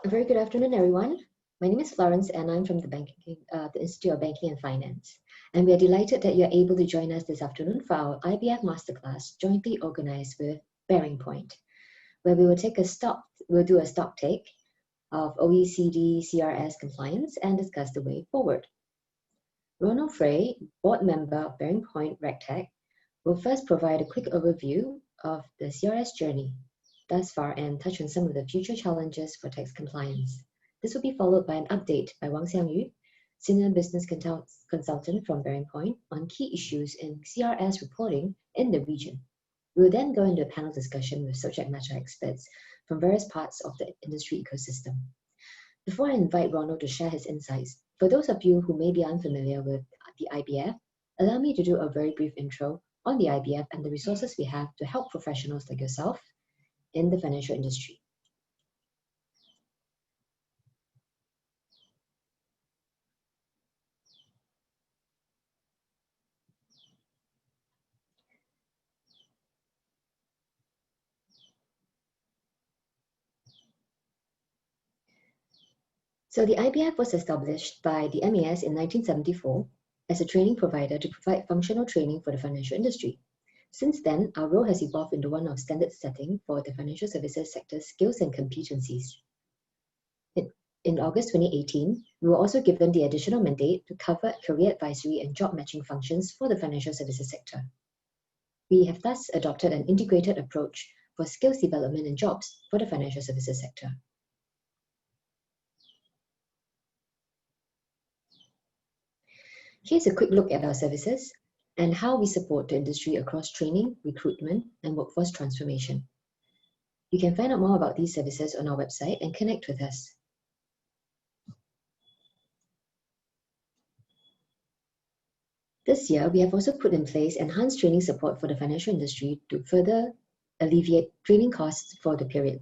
A very good afternoon, everyone. My name is Florence, and I'm from the Institute of Banking and Finance. And we are delighted that you're able to join us this afternoon for our IBF Masterclass, jointly organized with BearingPoint, where we will do a stock take of OECD CRS Compliance and discuss the way forward. Ronald Frey, board member of BearingPoint RegTech, will first provide a quick overview of the CRS journey thus far and touch on some of the future challenges for tax compliance. This will be followed by an update by Wang Xiangyu, Senior Business Consultant from BearingPoint, on key issues in CRS reporting in the region. We will then go into a panel discussion with subject matter experts from various parts of the industry ecosystem. Before I invite Ronald to share his insights, for those of you who may be unfamiliar with the IBF, allow me to do a very brief intro on the IBF and the resources we have to help professionals like yourself in the financial industry. So the IBF was established by the MAS in 1974 as a training provider to provide functional training for the financial industry. Since then, our role has evolved into one of standard setting for the financial services sector's skills and competencies. In August 2018, we were also given the additional mandate to cover career advisory and job matching functions for the financial services sector. We have thus adopted an integrated approach for skills development and jobs for the financial services sector. Here's a quick look at our services and how we support the industry across training, recruitment, and workforce transformation. You can find out more about these services on our website and connect with us. This year, we have also put in place enhanced training support for the financial industry to further alleviate training costs for the period.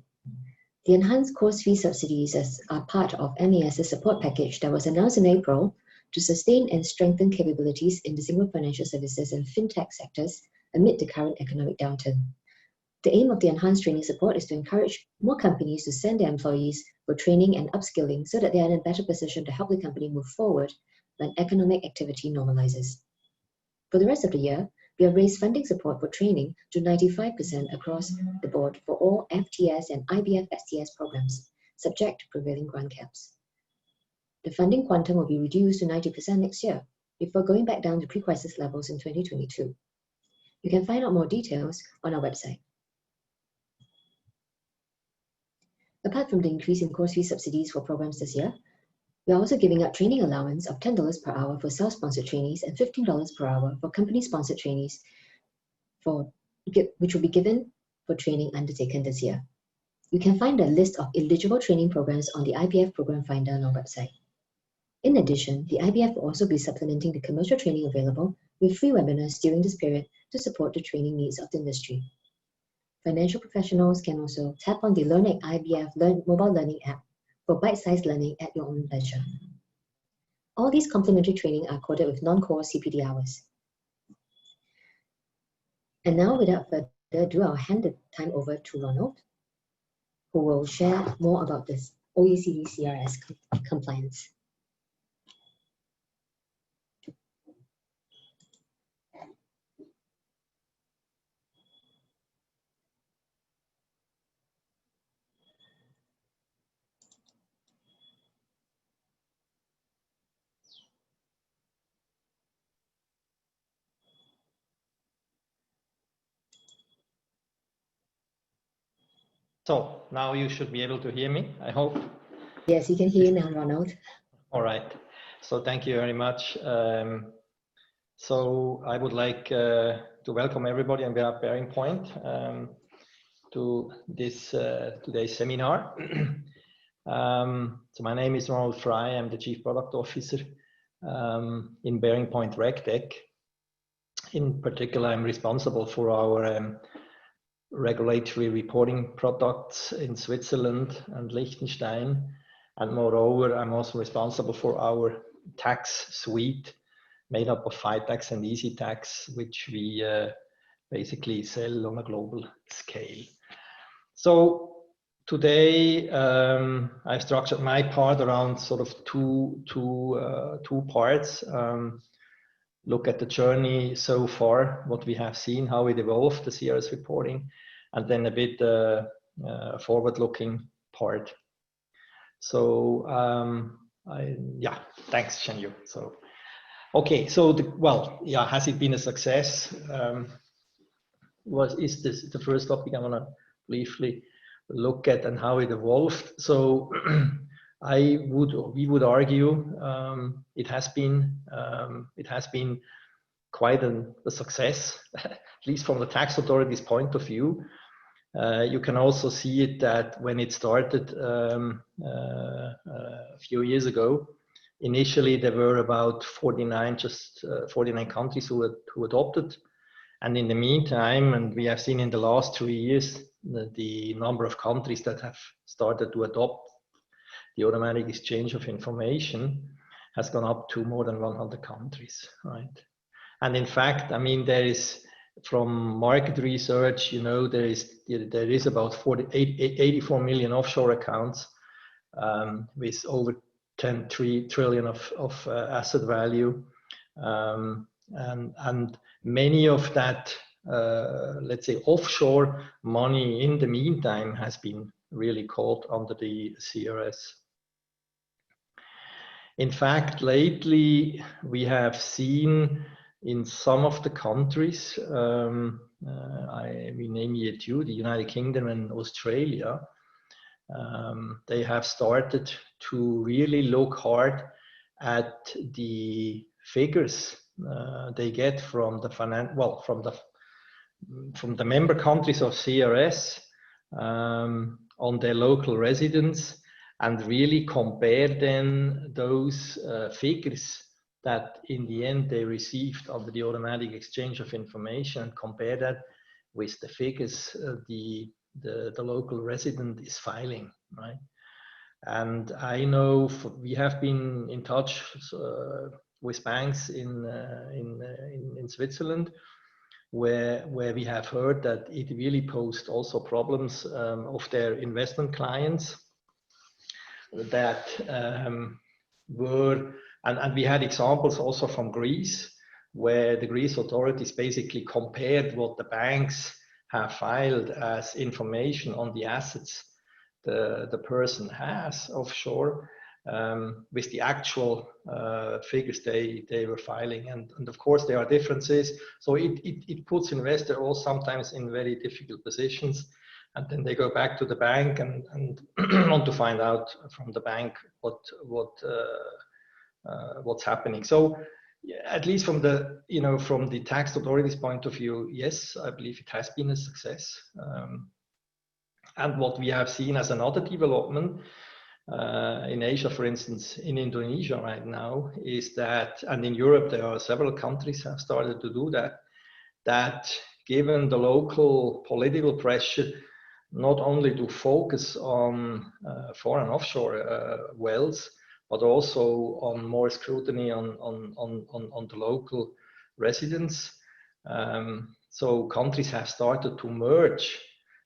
The enhanced course fee subsidies are part of MAS's support package that was announced in April to sustain and strengthen capabilities in the Singapore financial services and fintech sectors amid the current economic downturn. The aim of the enhanced training support is to encourage more companies to send their employees for training and upskilling so that they are in a better position to help the company move forward when economic activity normalizes. For the rest of the year, we have raised funding support for training to 95% across the board for all FTS and IBF STS programs, subject to prevailing grant caps. The funding quantum will be reduced to 90% next year, before going back down to pre-crisis levels in 2022. You can find out more details on our website. Apart from the increase in course fee subsidies for programs this year, we are also giving out training allowance of $10 per hour for self-sponsored trainees and $15 per hour for company-sponsored trainees, which will be given for training undertaken this year. You can find a list of eligible training programs on the IBF Program Finder on our website. In addition, the IBF will also be supplementing the commercial training available with free webinars during this period to support the training needs of the industry. Financial professionals can also tap on the Learn at IBF mobile learning app for bite-sized learning at your own leisure. All these complementary training are coded with non-core CPD hours. And now, without further ado, I'll hand the time over to Ronald, who will share more about this OECD CRS compliance. So now you should be able to hear me, I hope. Yes, you can hear you now, Ronald. All right. So thank you very much. So I would like to welcome everybody on behalf of BearingPoint to this today's seminar. So my name is Ronald Frey. I'm the Chief Product Officer in BearingPoint RegTech. In particular, I'm responsible for our regulatory reporting products in Switzerland and Liechtenstein. And moreover, I'm also responsible for our tax suite made up of FiTax and EasyTax, which we basically sell on a global scale. So today I've structured my part around sort of two parts. Look at the journey so far, what we have seen, how it evolved, the CRS reporting, and then a bit forward-looking part. So yeah, thanks, Shenyu. So okay, so has it been a success? Is this the first topic I want to briefly look at and how it evolved? So we would argue it has been quite a success, at least from the tax authority's point of view. You can also see it that when it started a few years ago, initially there were about 49 countries who adopted. And in the meantime, and we have seen in the last 3 years, the number of countries that have started to adopt the automatic exchange of information has gone up to more than 100 countries, right? And in fact, I mean, there is, from market research, you know, there is about 84 million offshore accounts with over 10 trillion of asset value. And many of that, let's say, offshore money in the meantime has been really caught under the CRS. In fact, lately we have seen in some of the countries, we name it the United Kingdom and Australia, they have started to really look hard at the figures they get from the from the member countries of CRS on their local residents, and really compare then those figures that in the end they received under the automatic exchange of information, and compare that with the figures the local resident is filing, right? And I know we have been in touch with banks in Switzerland, where we have heard that it really posed also problems of their investment clients that were, and we had examples also from Greece, where the Greece authorities basically compared what the banks have filed as information on the assets the person has offshore with the actual figures they were filing. And of course there are differences. So it puts investors all sometimes in very difficult positions. And then they go back to the bank and want to find out from the bank what's happening. So at least from the from the tax authorities' point of view, yes, I believe it has been a success. And what we have seen as another development in Asia, for instance, in Indonesia right now, is that, and in Europe there are several countries have started to do that, that given the local political pressure, not only to focus on foreign offshore wells, but also on more scrutiny on the local residents. So countries have started to merge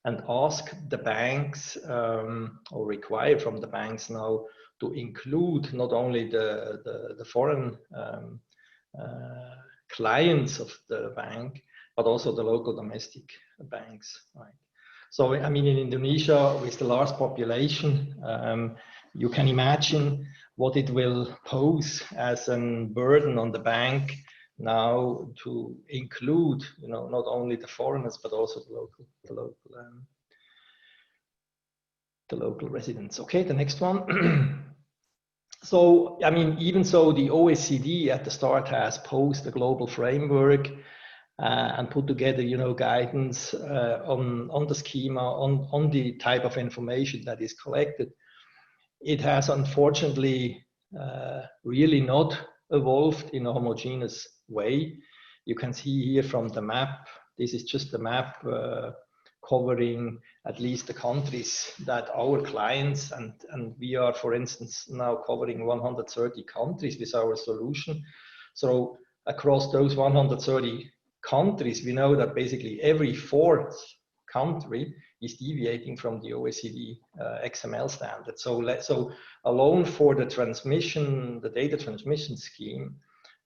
and ask the banks, or require from the banks now, to include not only the foreign clients of the bank, but also the local domestic banks, right? So, I mean, in Indonesia, with the large population, you can imagine what it will pose as a burden on the bank now to include, not only the foreigners, but also the local residents. Okay, the next one. So, I mean, even so, the OECD at the start has posed a global framework and put together, guidance on the schema, on the type of information that is collected. It has unfortunately really not evolved in a homogeneous way. You can see here from the map, this is just a map covering at least the countries that our clients, and we are, for instance, now covering 130 countries with our solution. So across those 130 countries, we know that basically every fourth country is deviating from the OECD XML standard. So alone for the transmission, the data transmission scheme,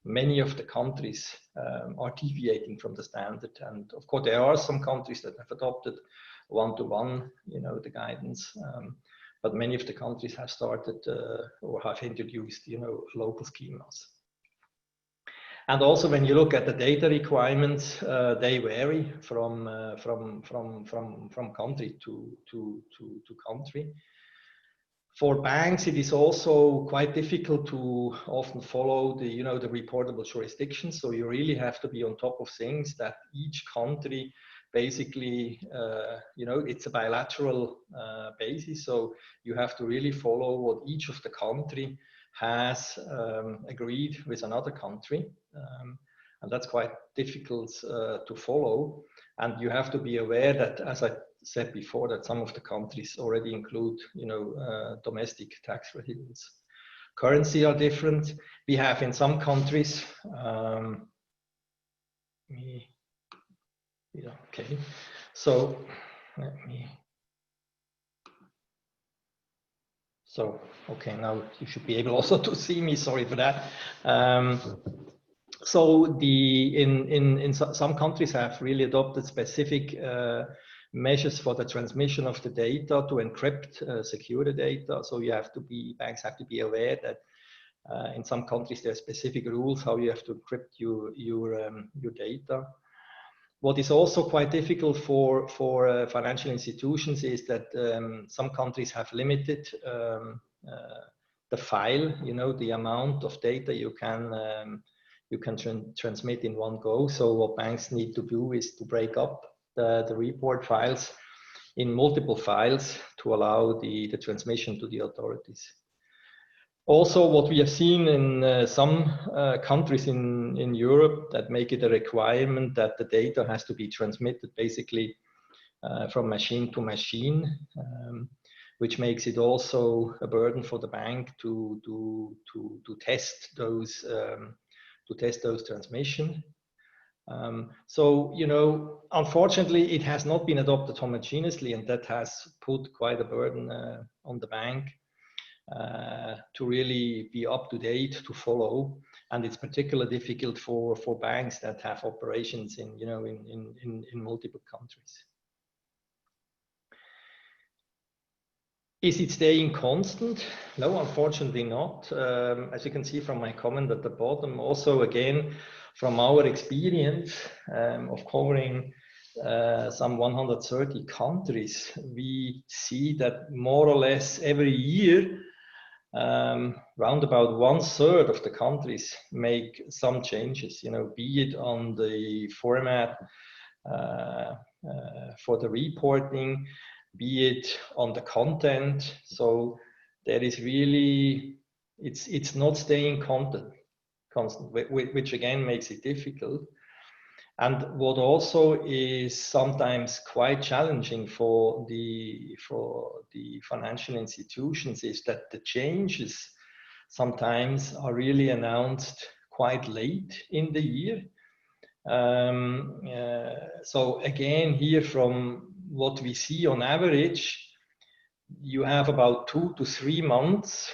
many of the countries are deviating from the standard. And of course, there are some countries that have adopted one-to-one, the guidance. But many of the countries have started or have introduced, local schemas. And also, when you look at the data requirements, they vary from country to country. For banks, it is also quite difficult to often follow the, the reportable jurisdictions. So you really have to be on top of things that each country basically, it's a bilateral basis. So you have to really follow what each of the country has agreed with another country. And that's quite difficult to follow. And you have to be aware that, as I said before, that some of the countries already include, domestic tax residents. Currency are different. We have in some countries, okay. So okay, now you should be able also to see me. Sorry for that. So in some countries have really adopted specific measures for the transmission of the data to encrypt, secure the data. So banks have to be aware that in some countries there are specific rules how you have to encrypt your data. What is also quite difficult for financial institutions is that some countries have limited the file, the amount of data you can transmit in one go. So what banks need to do is to break up the report files in multiple files to allow the transmission to the authorities. Also, what we have seen in some countries in Europe that make it a requirement that the data has to be transmitted basically from machine to machine, which makes it also a burden for the bank to test those transmission. So, unfortunately, it has not been adopted homogeneously, and that has put quite a burden on the bank to really be up to date, to follow. And it's particularly difficult for banks that have operations in multiple countries. Is it staying constant? No, unfortunately not. As you can see from my comment at the bottom, also again, from our experience of covering some 130 countries, we see that more or less every year, round about 1/3 of the countries make some changes, be it on the format for the reporting, be it on the content. So there is really, it's not staying constant, which again makes it difficult. And what also is sometimes quite challenging for the financial institutions is that the changes sometimes are really announced quite late in the year. So again, here from what we see on average, you have about 2 to 3 months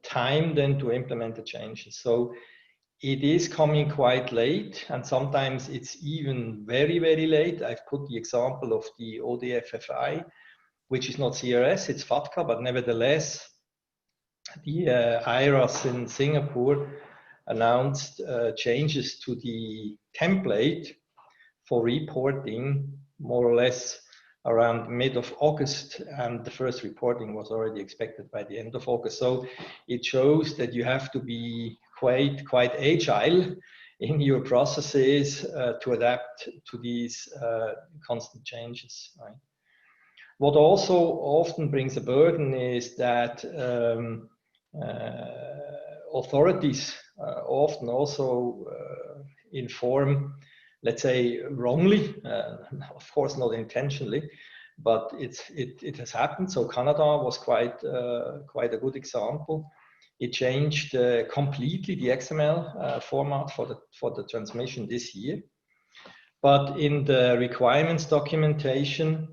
time then to implement the changes. So it is coming quite late, and sometimes it's even very, very late. I've put the example of the ODFFI, which is not CRS, it's FATCA, but nevertheless, the IRAS in Singapore announced changes to the template for reporting more or less around mid of August, and the first reporting was already expected by the end of August. So it shows that you have to be quite agile in your processes to adapt to these constant changes, right? What also often brings a burden is that authorities often also inform, let's say, wrongly, of course not intentionally, but it has happened. So Canada was quite a good example. It changed completely the XML format for the transmission this year. But in the requirements documentation,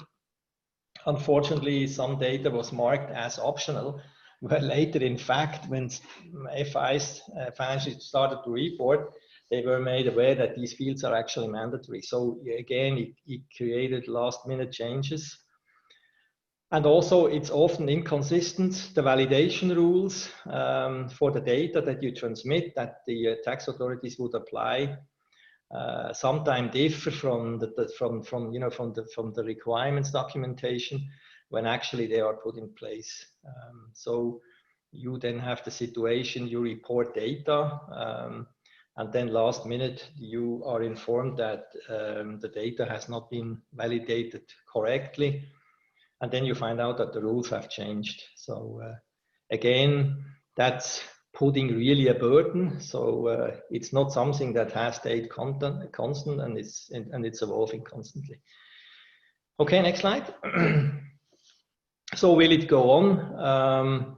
unfortunately, some data was marked as optional, where later, in fact, when FIs financially started to report, they were made aware that these fields are actually mandatory. So again, it created last-minute changes. And also, it's often inconsistent, the validation rules for the data that you transmit, that the tax authorities would apply, sometimes differ from the requirements documentation when actually they are put in place. So you then have the situation, you report data, and then last minute you are informed that the data has not been validated correctly, and then you find out that the rules have changed. So again, that's putting really a burden. So it's not something that has stayed constant, and it's evolving constantly. Okay, next slide. So will it go on?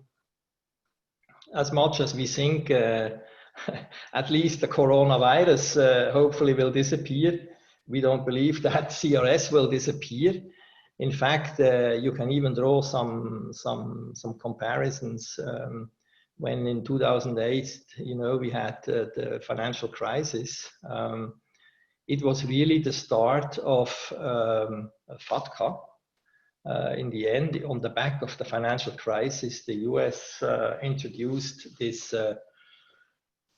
As much as we think at least the coronavirus hopefully will disappear, we don't believe that CRS will disappear. In fact, you can even draw some comparisons. When in 2008, we had the financial crisis, it was really the start of FATCA. In the end, on the back of the financial crisis, the US introduced this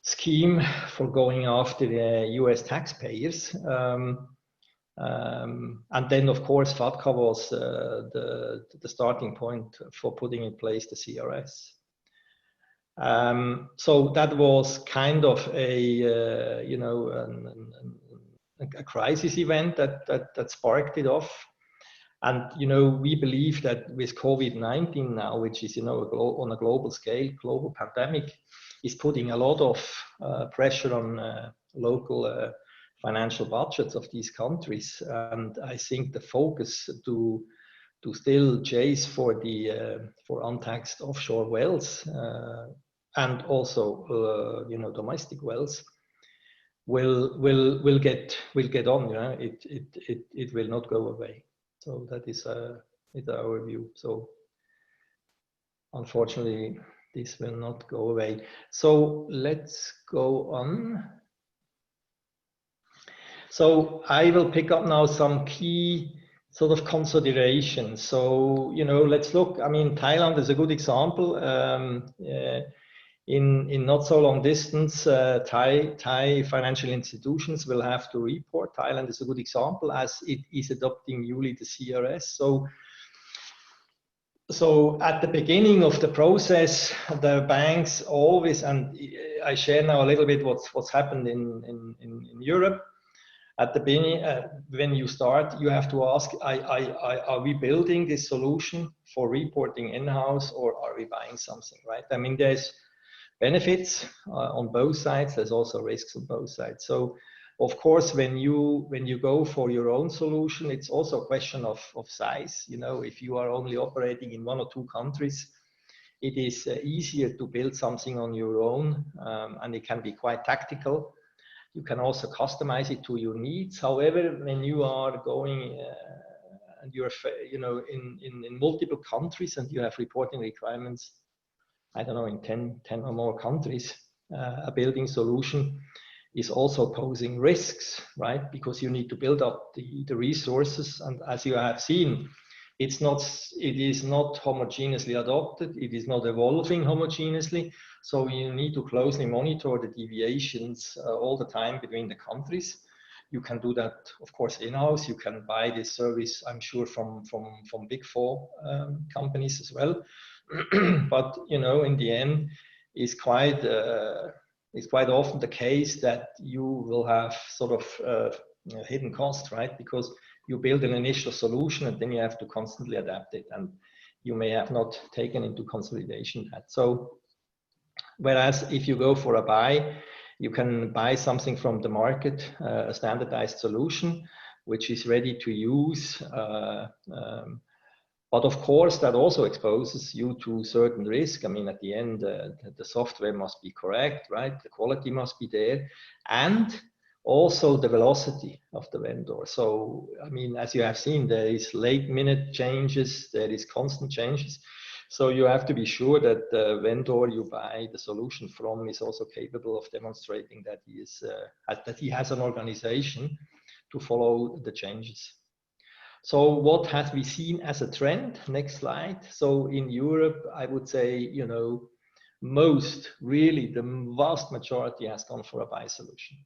scheme for going after the US taxpayers. And then, of course, FATCA was the starting point for putting in place the CRS. So that was kind of a crisis event that sparked it off. And we believe that with COVID-19 now, which is on a global scale, global pandemic, is putting a lot of pressure on local financial budgets of these countries. And I think the focus to still chase for untaxed offshore wells and also domestic wells will get on. It will not go away. So that is our view. So unfortunately, this will not go away. So let's go on. So I will pick up now some key sort of considerations. So, let's look. I mean, Thailand is a good example. In not so long distance, Thai financial institutions will have to report. Thailand is a good example as it is adopting newly the CRS. So at the beginning of the process, the banks always, and I share now a little bit what's happened in Europe. At the beginning, when you start, you have to ask, are we building this solution for reporting in-house, or are we buying something, right? I mean, there's benefits on both sides. There's also risks on both sides. So, of course, when you go for your own solution, it's also a question of size. If you are only operating in 1 or 2 countries, it is easier to build something on your own, and it can be quite tactical. You can also customize it to your needs. However, when you are going and you're in multiple countries and you have reporting requirements, I don't know, in 10 or more countries, a building solution is also posing risks, right? Because you need to build up the resources, and as you have seen, it is not homogeneously adopted. It is not evolving homogeneously. So you need to closely monitor the deviations all the time between the countries. You can do that, of course, in-house. You can buy this service, I'm sure, from Big Four companies as well. But in the end, it's quite often the case that you will have sort of hidden costs, right? Because you build an initial solution and then you have to constantly adapt it, and you may have not taken into consolidation that. So whereas if you go for a buy, you can buy something from the market, a standardized solution, which is ready to use. But of course, that also exposes you to certain risk. I mean, at the end, the software must be correct, right? The quality must be there. And Also the velocity of the vendor. So, I mean, as you have seen, there is late minute changes, there is constant changes. So you have to be sure that the vendor you buy the solution from is also capable of demonstrating that he has an organization to follow the changes. So what has we seen as a trend? Next slide. So in Europe, I would say, you know, the vast majority has gone for a buy solution.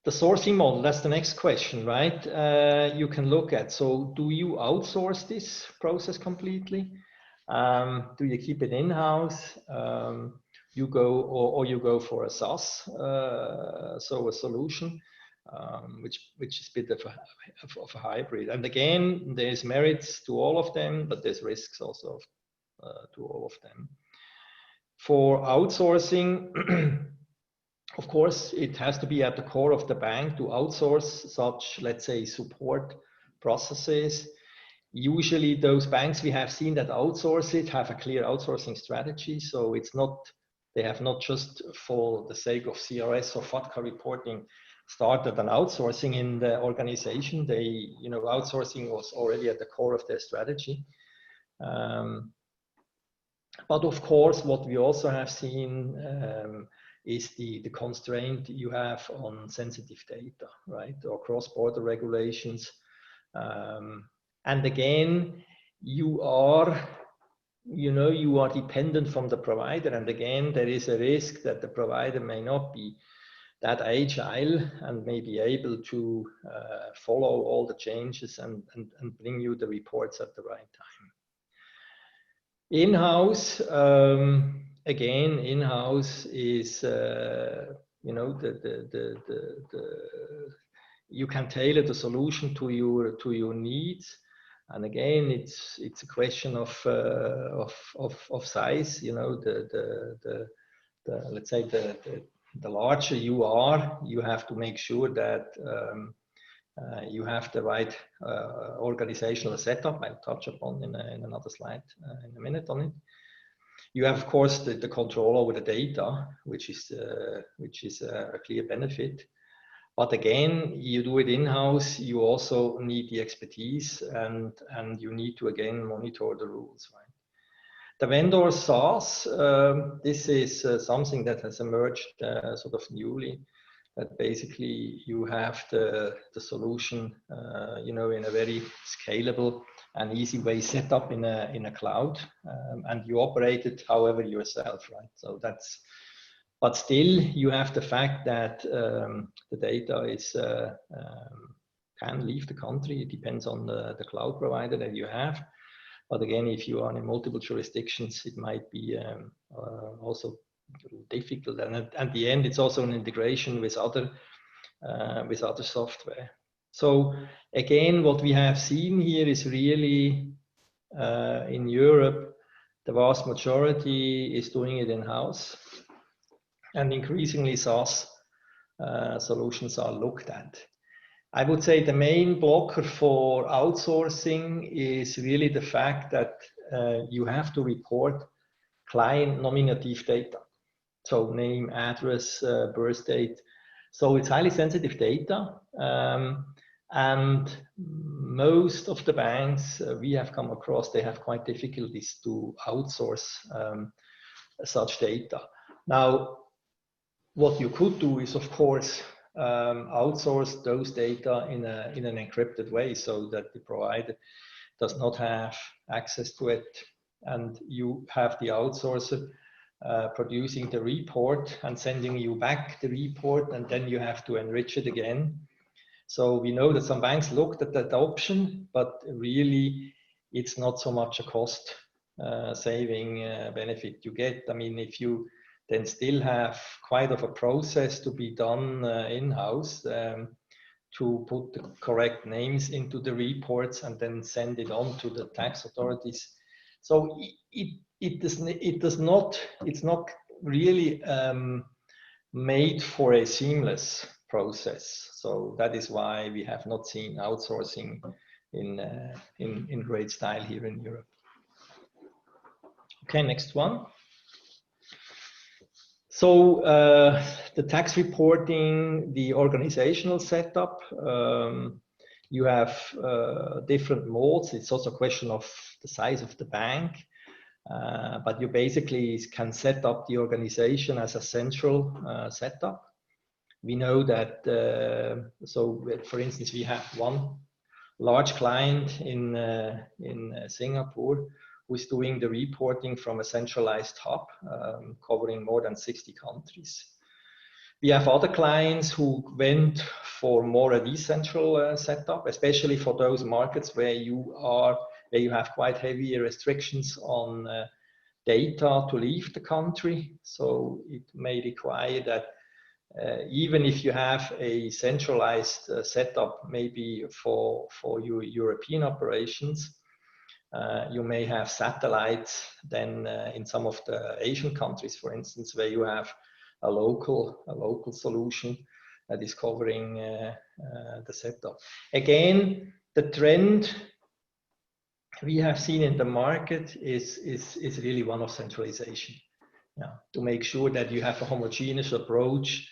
The sourcing model, that's the next question, right? You can look at, so do you outsource this process completely? Do you keep it in-house? You go for a SaaS, so a solution, which is a bit of a hybrid. And again, there's merits to all of them, but there's risks also to all of them. For outsourcing, of course, it has to be at the core of the bank to outsource such, let's say, support processes. Usually those banks we have seen that outsource it have a clear outsourcing strategy. So it's not, they have not just for the sake of CRS or FATCA reporting started an outsourcing in the organization. They, you know, outsourcing was already at the core of their strategy. But of course, what we also have seen is the constraint you have on sensitive data, right? Or cross-border regulations. And again, you are dependent from the provider. And again, there is a risk that the provider may not be that agile and may be able to follow all the changes and bring you the reports at the right time. In-house, again, in-house is, you know, you can tailor the solution to your needs. And again, it's a question of size. You know, let's say the larger you are, you have to make sure that you have the right organizational setup. I'll touch upon in another slide in a minute on it. You have, of course, the control over the data, which is a clear benefit. But again, you do it in-house, you also need the expertise and you need to, again, monitor the rules, right? The vendor SaaS, this is something that has emerged sort of newly, that basically you have the solution, you know, in a very scalable and easy way set up in a cloud, and you operate it however yourself, right? So that's, but still you have the fact that the data is can leave the country. It depends on the cloud provider that you have. But again, if you are in multiple jurisdictions, it might be also difficult. And at the end, it's also an integration with other software. So again, what we have seen here is really in Europe, the vast majority is doing it in-house. And increasingly SaaS solutions are looked at. I would say the main blocker for outsourcing is really the fact that you have to report client nominative data. So name, address, birth date. So it's highly sensitive data. And most of the banks we have come across, they have quite difficulties to outsource such data. Now, what you could do is, of course, outsource those data in an encrypted way so that the provider does not have access to it, and you have the outsourcer producing the report and sending you back the report, and then you have to enrich it again. So we know that some banks looked at that option, but really it's not so much a cost saving benefit you get. I mean, if you then still have quite of a process to be done in-house to put the correct names into the reports and then send it on to the tax authorities. So it's not really made for a seamless process. So that is why we have not seen outsourcing in great style here in Europe. Okay, next one. So the tax reporting, the organizational setup, you have different modes. It's also a question of the size of the bank, but you basically can set up the organization as a central setup. We know that, so for instance, we have one large client in Singapore who is doing the reporting from a centralized hub covering more than 60 countries. We have other clients who went for more a decentral setup, especially for those markets where you have quite heavy restrictions on data to leave the country. So it may require that even if you have a centralized setup, maybe for your European operations, you may have satellites then in some of the Asian countries, for instance, where you have a local solution that is covering the setup. Again, the trend we have seen in the market is really one of centralization. Yeah, to make sure that you have a homogeneous approach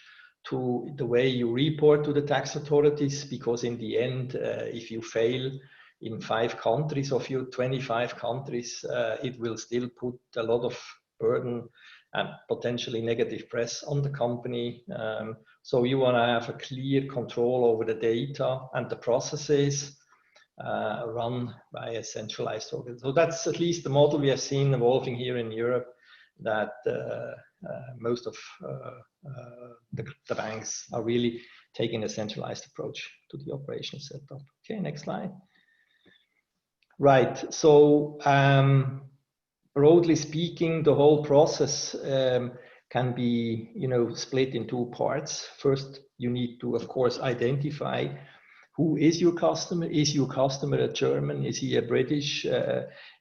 to the way you report to the tax authorities, because in the end, if you fail in 5 countries of your 25 countries, it will still put a lot of burden and potentially negative press on the company. So you want to have a clear control over the data and the processes run by a centralized organ. So that's at least the model we have seen evolving here in Europe, that most of the banks are really taking a centralized approach to the operational setup. Okay, next slide. Right, so broadly speaking, the whole process can be, split in 2 parts. First, you need to, of course, identify who is your customer. Is your customer a German? Is he a British?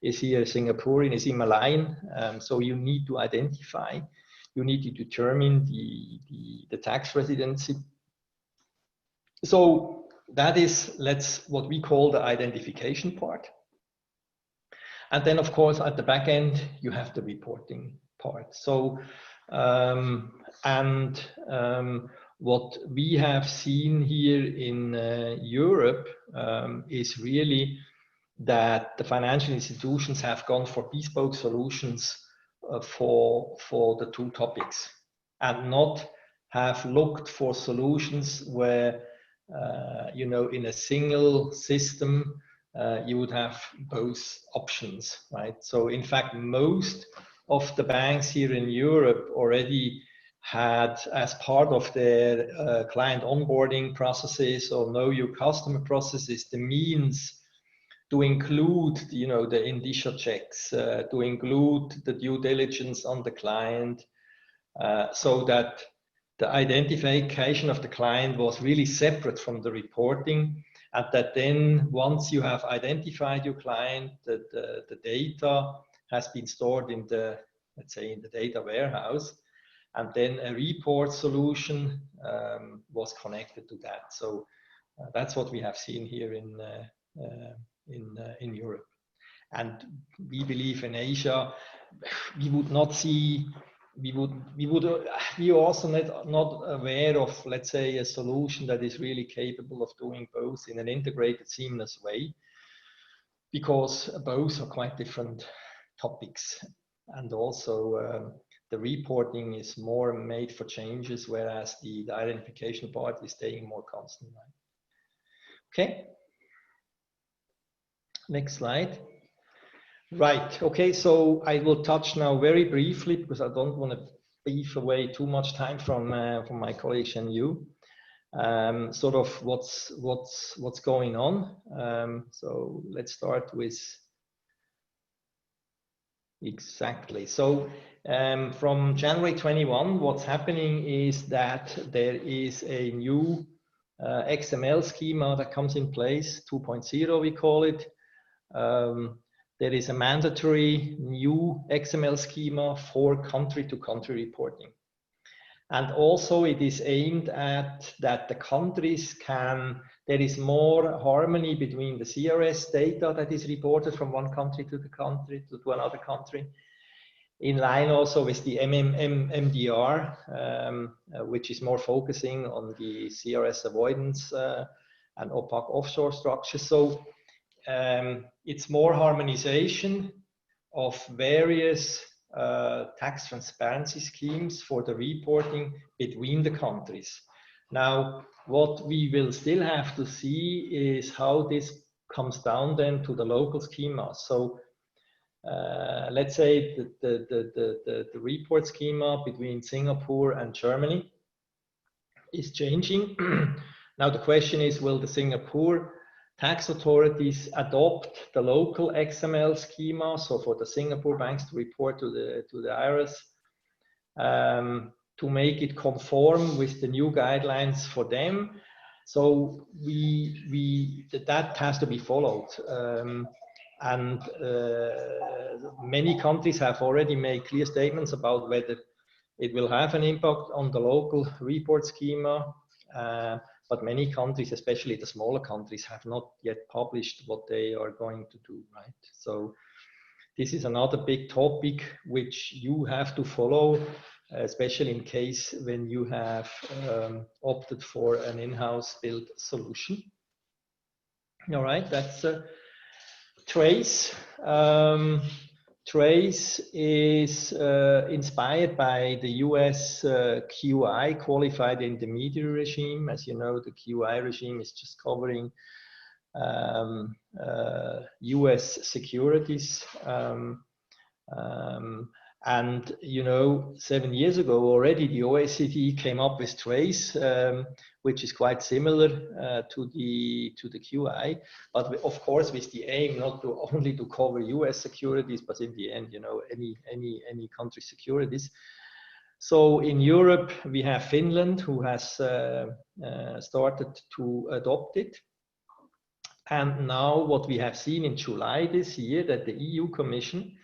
Is he a Singaporean? Is he Malayan? So you need to identify. You need to determine the tax residency. So that is what we call the identification part. And then, of course, at the back end, you have the reporting part. So, what we have seen here in Europe is really that the financial institutions have gone for bespoke solutions for the 2 topics, and not have looked for solutions where, in a single system, you would have both options, right? So in fact, most of the banks here in Europe already had, as part of their client onboarding processes or know your customer processes, the means to include, the initial checks, to include the due diligence on the client, so that the identification of the client was really separate from the reporting. And that then, once you have identified your client, the data has been stored in the, let's say, in the data warehouse, and then a report solution was connected to that. So that's what we have seen here in Europe. And we believe in Asia, we would not see. We are also not aware of, let's say, a solution that is really capable of doing both in an integrated, seamless way, because both are quite different topics. And also the reporting is more made for changes, whereas the identification part is staying more constant. Okay. Next slide. Right, okay, so I will touch now very briefly, because I don't want to beef away too much time from my colleagues and you, sort of what's going on. So let's start with, exactly. So from January 21, what's happening is that there is a new XML schema that comes in place, 2.0 we call it. There is a mandatory new XML schema for country-to-country reporting. And also it is aimed at that the countries there is more harmony between the CRS data that is reported from one country to another country, in line also with the MDR, which is more focusing on the CRS avoidance and opaque offshore structures. So it's more harmonization of various tax transparency schemes for the reporting between the countries. Now, what we will still have to see is how this comes down then to the local schema. So let's say the report schema between Singapore and Germany is changing. Now the question is, will the Singapore tax authorities adopt the local XML schema, so for the Singapore banks to report to the IRS, to make it conform with the new guidelines for them? So that has to be followed. And many countries have already made clear statements about whether it will have an impact on the local report schema. But many countries, especially the smaller countries, have not yet published what they are going to do, right? So this is another big topic which you have to follow, especially in case when you have opted for an in-house built solution. All right, that's Trace. Trace is inspired by the US QI, Qualified Intermediary Regime. As you know, the QI regime is just covering US securities. And, you know, 7 years ago already, the OECD came up with Trace, which is quite similar to the QI, but of course with the aim not to only to cover US securities, but in the end, you know, any country securities. So in Europe, we have Finland, who has started to adopt it. And now what we have seen in July this year, that the EU Commission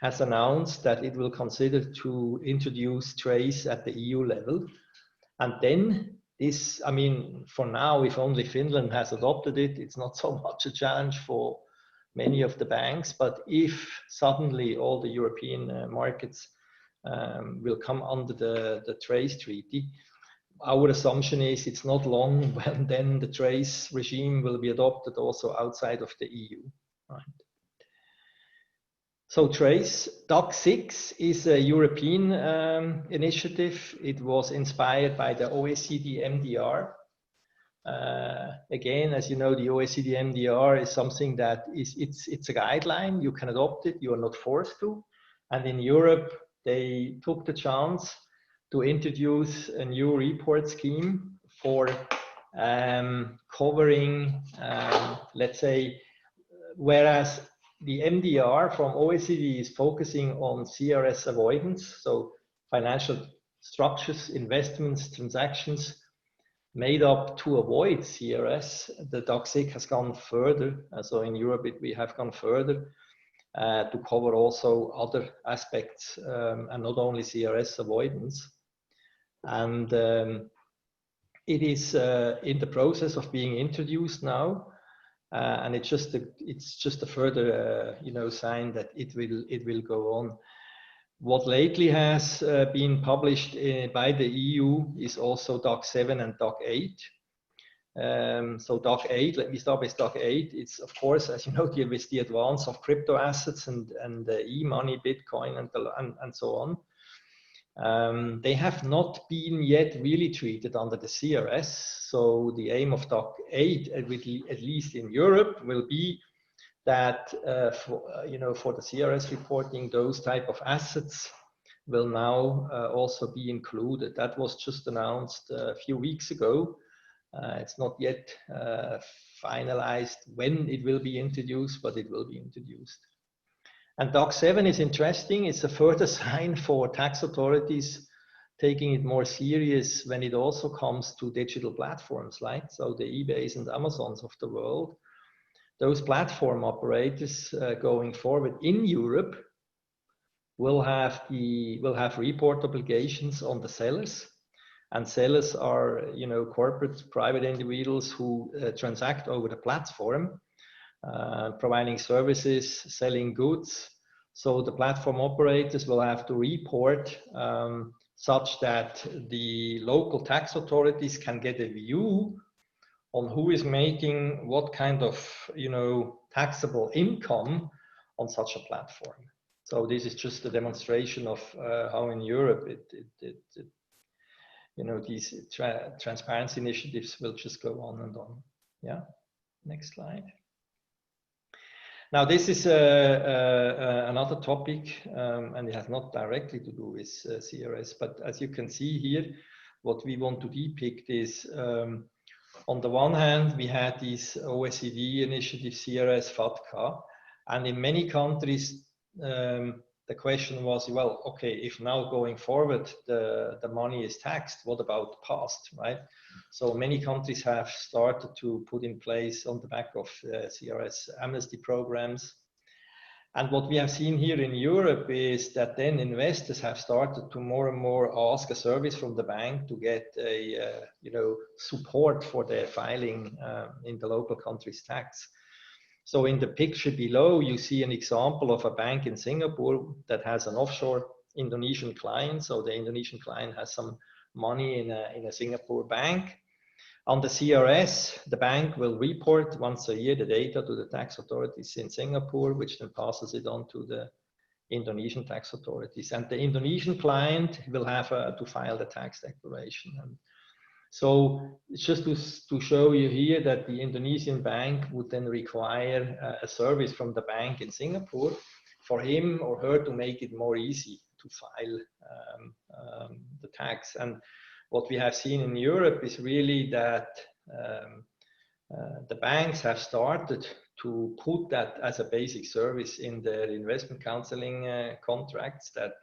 has announced that it will consider to introduce Trace at the EU level. And then this, I mean, for now, if only Finland has adopted it, it's not so much a challenge for many of the banks. But if suddenly all the European markets will come under the Trace Treaty, our assumption is it's not long when then the Trace regime will be adopted also outside of the EU, right? So Trace, DAC 6 is a European initiative. It was inspired by the OECD MDR. Again, as you know, the OECD MDR is something that it's a guideline. You can adopt it, you are not forced to. And in Europe, they took the chance to introduce a new report scheme for covering, let's say, whereas the MDR from OECD is focusing on CRS avoidance, so financial structures, investments, transactions made up to avoid CRS. The DAC 6 has gone further. So in Europe, we have gone further to cover also other aspects and not only CRS avoidance. And it is in the process of being introduced now. And it's just a further you know, sign that it will go on. What lately has been published by the EU is also DAC 7 and DAC 8. So DAC 8, let me start with DAC 8. It's of course, as you know, with the advance of crypto assets and e-money, Bitcoin and so on. They have not been yet really treated under the CRS. So the aim of DAC 8, at least in Europe, will be that you know, for the CRS reporting, those type of assets will now also be included. That was just announced a few weeks ago. It's not yet finalized when it will be introduced, but it will be introduced. And DAC 7 is interesting. It's a further sign for tax authorities taking it more serious when it also comes to digital platforms, right? So the eBays and Amazons of the world, those platform operators going forward in Europe will have report obligations on the sellers. And sellers are, you know, corporate private individuals who transact over the platform, providing services, selling goods, So the platform operators will have to report such that the local tax authorities can get a view on who is making what kind of, taxable income on such a platform. So this is just a demonstration of how in Europe these transparency initiatives will just go on and on. Yeah, next slide. Now this is another topic, and it has not directly to do with CRS, but as you can see here, what we want to depict is, on the one hand, we had these OECD initiatives, CRS, FATCA, and in many countries, the question was, well, okay, if now going forward, the money is taxed, what about the past, right? So many countries have started to put in place on the back of CRS amnesty programs. And what we have seen here in Europe is that then investors have started to more and more ask a service from the bank to get a, support for their filing in the local country's tax. So in the picture below, you see an example of a bank in Singapore that has an offshore Indonesian client. So the Indonesian client has some money in a Singapore bank. On the CRS, the bank will report once a year the data to the tax authorities in Singapore, which then passes it on to the Indonesian tax authorities. And the Indonesian client will have to file the tax declaration. And so it's just to show you here that the Indonesian bank would then require a service from the bank in Singapore for him or her to make it more easy to file the tax. And what we have seen in Europe is really that the banks have started to put that as a basic service in their investment counseling contracts, that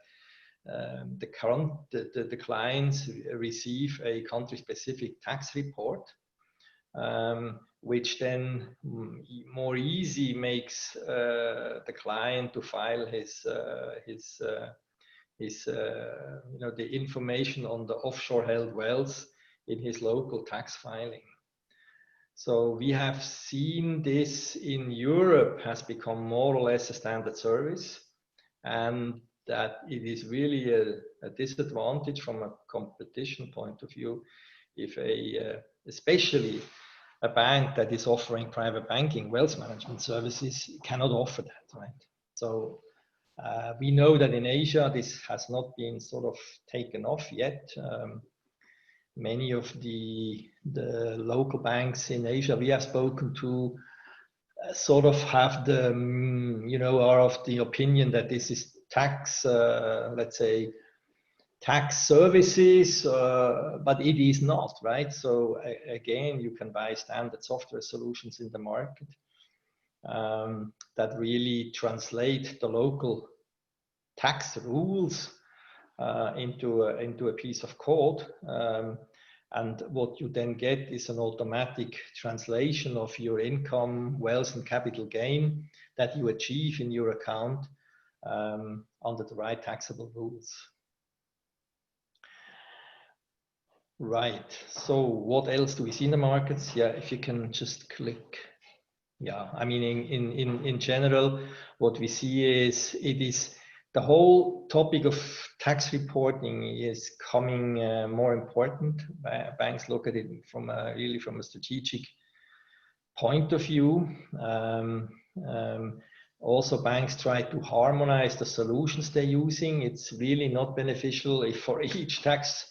the clients receive a country-specific tax report, which then more easy makes the client to file the information on the offshore held wealth in his local tax filing. So we have seen this in Europe has become more or less a standard service, and that it is really a disadvantage from a competition point of view if especially a bank that is offering private banking, wealth management services cannot offer that, right? So we know that in Asia, this has not been sort of taken off yet. Many of the local banks in Asia we have spoken to sort of have the, are of the opinion that this is tax, let's say, tax services, but it is not, right? So again, you can buy standard software solutions in the market that really translate the local tax rules into a piece of code. And what you then get is an automatic translation of your income, wealth, and capital gain that you achieve in your account under the right taxable rules. Right, so what else do we see in the markets? Yeah, if you can just click. Yeah, I mean, in general, what we see is the whole topic of tax reporting is coming more important. Banks look at it really from a strategic point of view. Also, banks try to harmonize the solutions they're using. It's really not beneficial if for each tax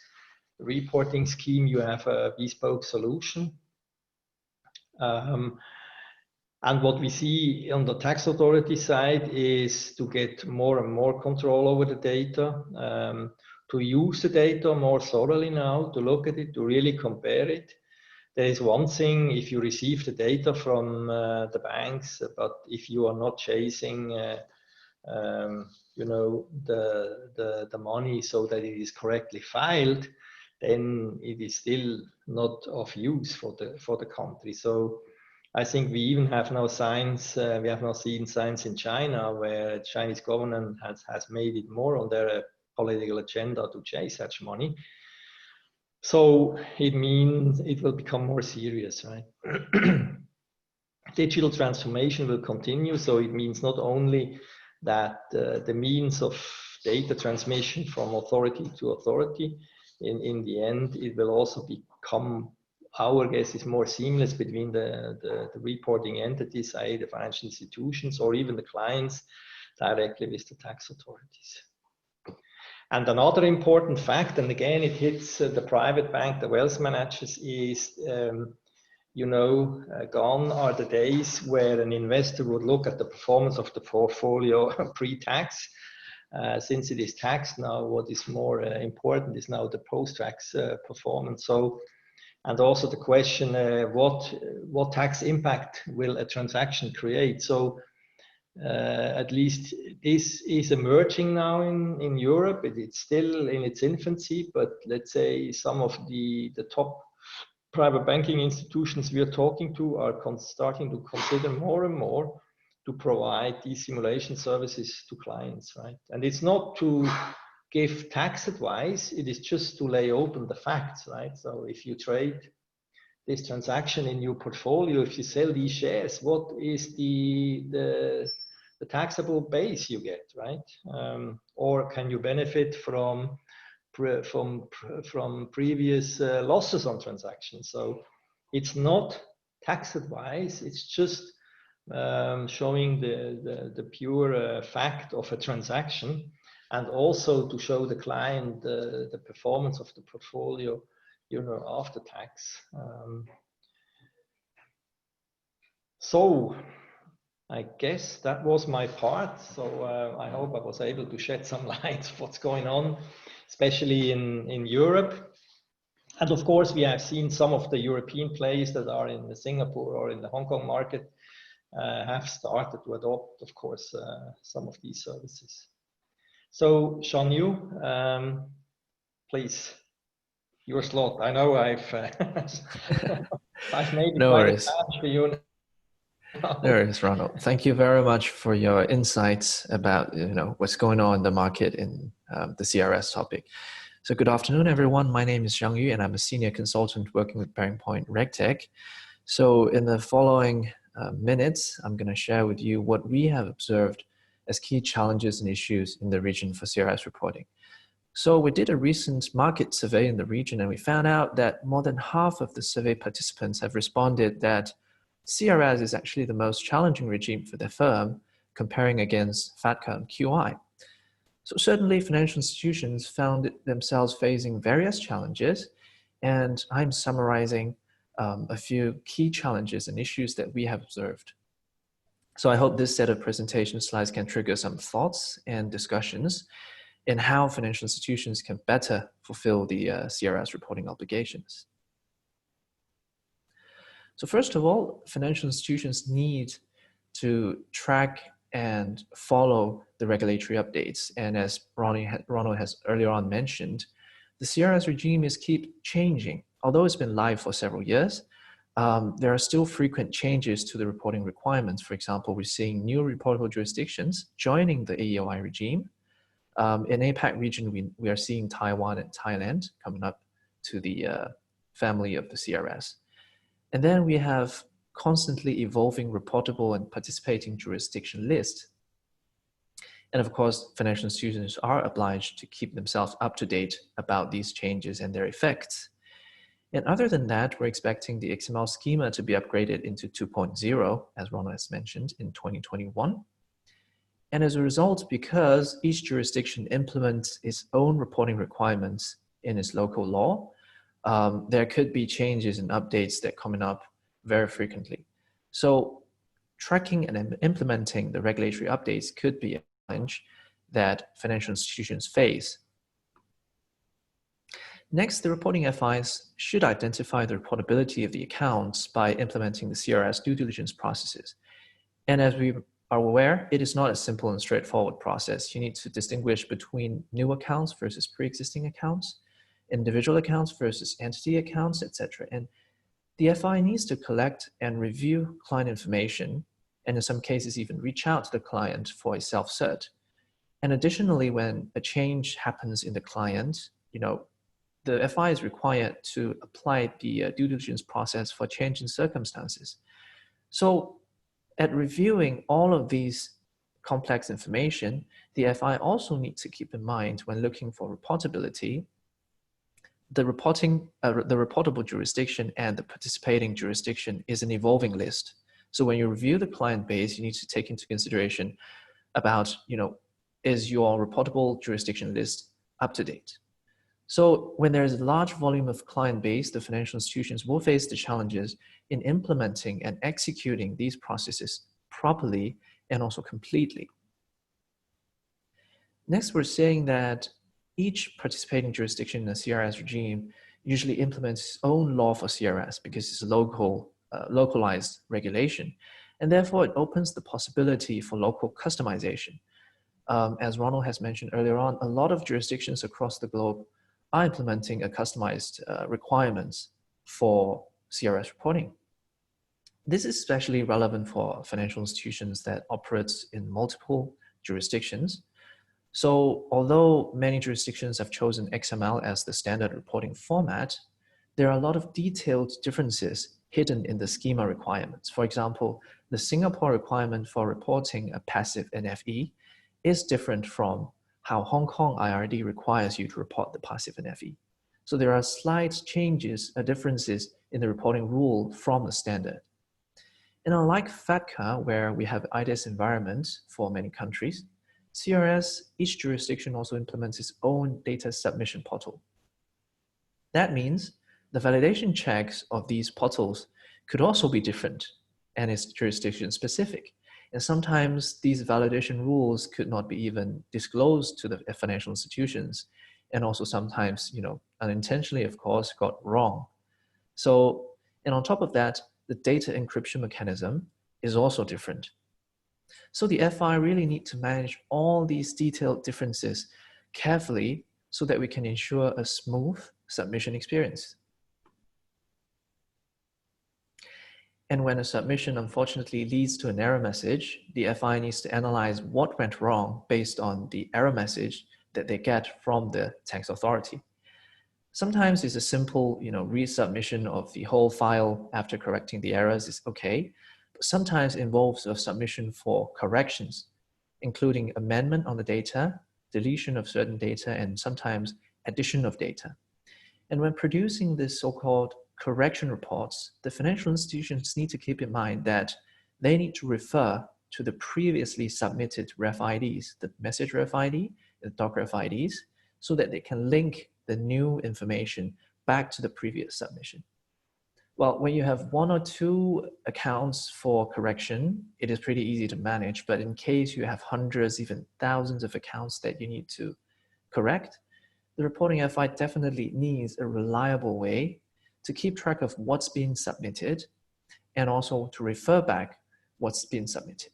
reporting scheme you have a bespoke solution. And what we see on the tax authority side is to get more and more control over the data, to use the data more thoroughly now, to look at it, to really compare it. There is one thing if you receive the data from the banks, but if you are not chasing, the money so that it is correctly filed, then it is still not of use for the country. So I think we even have now signs, we have now seen signs in China where the Chinese government has made it more on their political agenda to chase such money. So it means it will become more serious, right? Digital transformation will continue, so it means not only that the means of data transmission from authority to authority, in the end, it will also become, our guess is, more seamless between the reporting entities, i.e. the financial institutions, or even the clients directly with the tax authorities. And another important fact, and again, it hits the private bank, the wealth managers, is, you know, gone are the days where an investor would look at the performance of the portfolio pre-tax. Since it is taxed now, what is more important is now the post-tax performance. So, and also the question, what tax impact will a transaction create? So, at least this is emerging now in Europe. It's still in its infancy, but let's say some of the top private banking institutions we are talking to are starting to consider more and more to provide these simulation services to clients, right? And it's not to give tax advice, it is just to lay open the facts, right? So if you trade this transaction in your portfolio, if you sell these shares, what is the taxable base you get, right? Or can you benefit from previous losses on transactions? So it's not tax advice, it's just showing the pure fact of a transaction, and also to show the client the performance of the portfolio, you know, after tax. So I guess that was my part. So I hope I was able to shed some light on what's going on, especially in Europe. And of course, we have seen some of the European players that are in the Singapore or in the Hong Kong market have started to adopt, of course, some of these services. So, Shan-Yu, please, your slot. I know I've made it No quite worries. a challenge for you. There is, Ronald. Thank you very much for your insights about, you know, what's going on in the market in the CRS topic. So good afternoon, everyone. My name is Xiang Yu, and I'm a senior consultant working with BearingPoint RegTech. So in the following minutes, I'm going to share with you what we have observed as key challenges and issues in the region for CRS reporting. So we did a recent market survey in the region, and we found out that more than half of the survey participants have responded that CRS is actually the most challenging regime for their firm, comparing against FATCA and QI. So certainly financial institutions found themselves facing various challenges, and I'm summarizing a few key challenges and issues that we have observed. So I hope this set of presentation slides can trigger some thoughts and discussions in how financial institutions can better fulfill the CRS reporting obligations. So first of all, financial institutions need to track and follow the regulatory updates. And as Ronald has earlier on mentioned, the CRS regime is keep changing. Although it's been live for several years, there are still frequent changes to the reporting requirements. For example, we're seeing new reportable jurisdictions joining the AEOI regime. In APAC region, we are seeing Taiwan and Thailand coming up to the family of the CRS. And then we have constantly evolving reportable and participating jurisdiction list. And of course, financial institutions are obliged to keep themselves up to date about these changes and their effects. And other than that, we're expecting the XML schema to be upgraded into 2.0, as Ronald has mentioned, in 2021. And as a result, because each jurisdiction implements its own reporting requirements in its local law, there could be changes and updates that are coming up very frequently. So tracking and implementing the regulatory updates could be a challenge that financial institutions face. Next, the reporting FIs should identify the reportability of the accounts by implementing the CRS due diligence processes. And as we are aware, it is not a simple and straightforward process. You need to distinguish between new accounts versus pre-existing accounts, individual accounts versus entity accounts, etc. And the FI needs to collect and review client information, and in some cases even reach out to the client for a self-cert. And additionally, when a change happens in the client, the FI is required to apply the due diligence process for change in circumstances. So at reviewing all of these complex information, the FI also needs to keep in mind when looking for reportability, the reportable jurisdiction and the participating jurisdiction is an evolving list. So when you review the client base, you need to take into consideration about, is your reportable jurisdiction list up to date? So when there is a large volume of client base, the financial institutions will face the challenges in implementing and executing these processes properly and also completely. Next, we're saying that each participating jurisdiction in a CRS regime usually implements its own law for CRS because it's a localized regulation. And therefore, it opens the possibility for local customization. As Ronald has mentioned earlier on, a lot of jurisdictions across the globe are implementing a customized requirements for CRS reporting. This is especially relevant for financial institutions that operate in multiple jurisdictions. So although many jurisdictions have chosen XML as the standard reporting format, there are a lot of detailed differences hidden in the schema requirements. For example, the Singapore requirement for reporting a passive NFE is different from how Hong Kong IRD requires you to report the passive NFE. So there are slight changes, differences in the reporting rule from the standard. And unlike FATCA, where we have IDES environments for many countries, CRS, each jurisdiction also implements its own data submission portal. That means the validation checks of these portals could also be different and is jurisdiction specific. And sometimes these validation rules could not be even disclosed to the financial institutions. And also sometimes, unintentionally, of course, got wrong. So, and on top of that, the data encryption mechanism is also different. So the FI really need to manage all these detailed differences carefully so that we can ensure a smooth submission experience. And when a submission unfortunately leads to an error message, the FI needs to analyze what went wrong based on the error message that they get from the tax authority. Sometimes it's a simple, resubmission of the whole file after correcting the errors is okay. But sometimes it involves a submission for corrections, including amendment on the data, deletion of certain data, and sometimes addition of data. And when producing this so-called correction reports, the financial institutions need to keep in mind that they need to refer to the previously submitted ref IDs, the message ref ID, the doc ref IDs, so that they can link the new information back to the previous submission. Well, when you have 1 or 2 accounts for correction, it is pretty easy to manage. But in case you have hundreds, even thousands of accounts that you need to correct, the reporting FI definitely needs a reliable way to keep track of what's being submitted and also to refer back what's been submitted.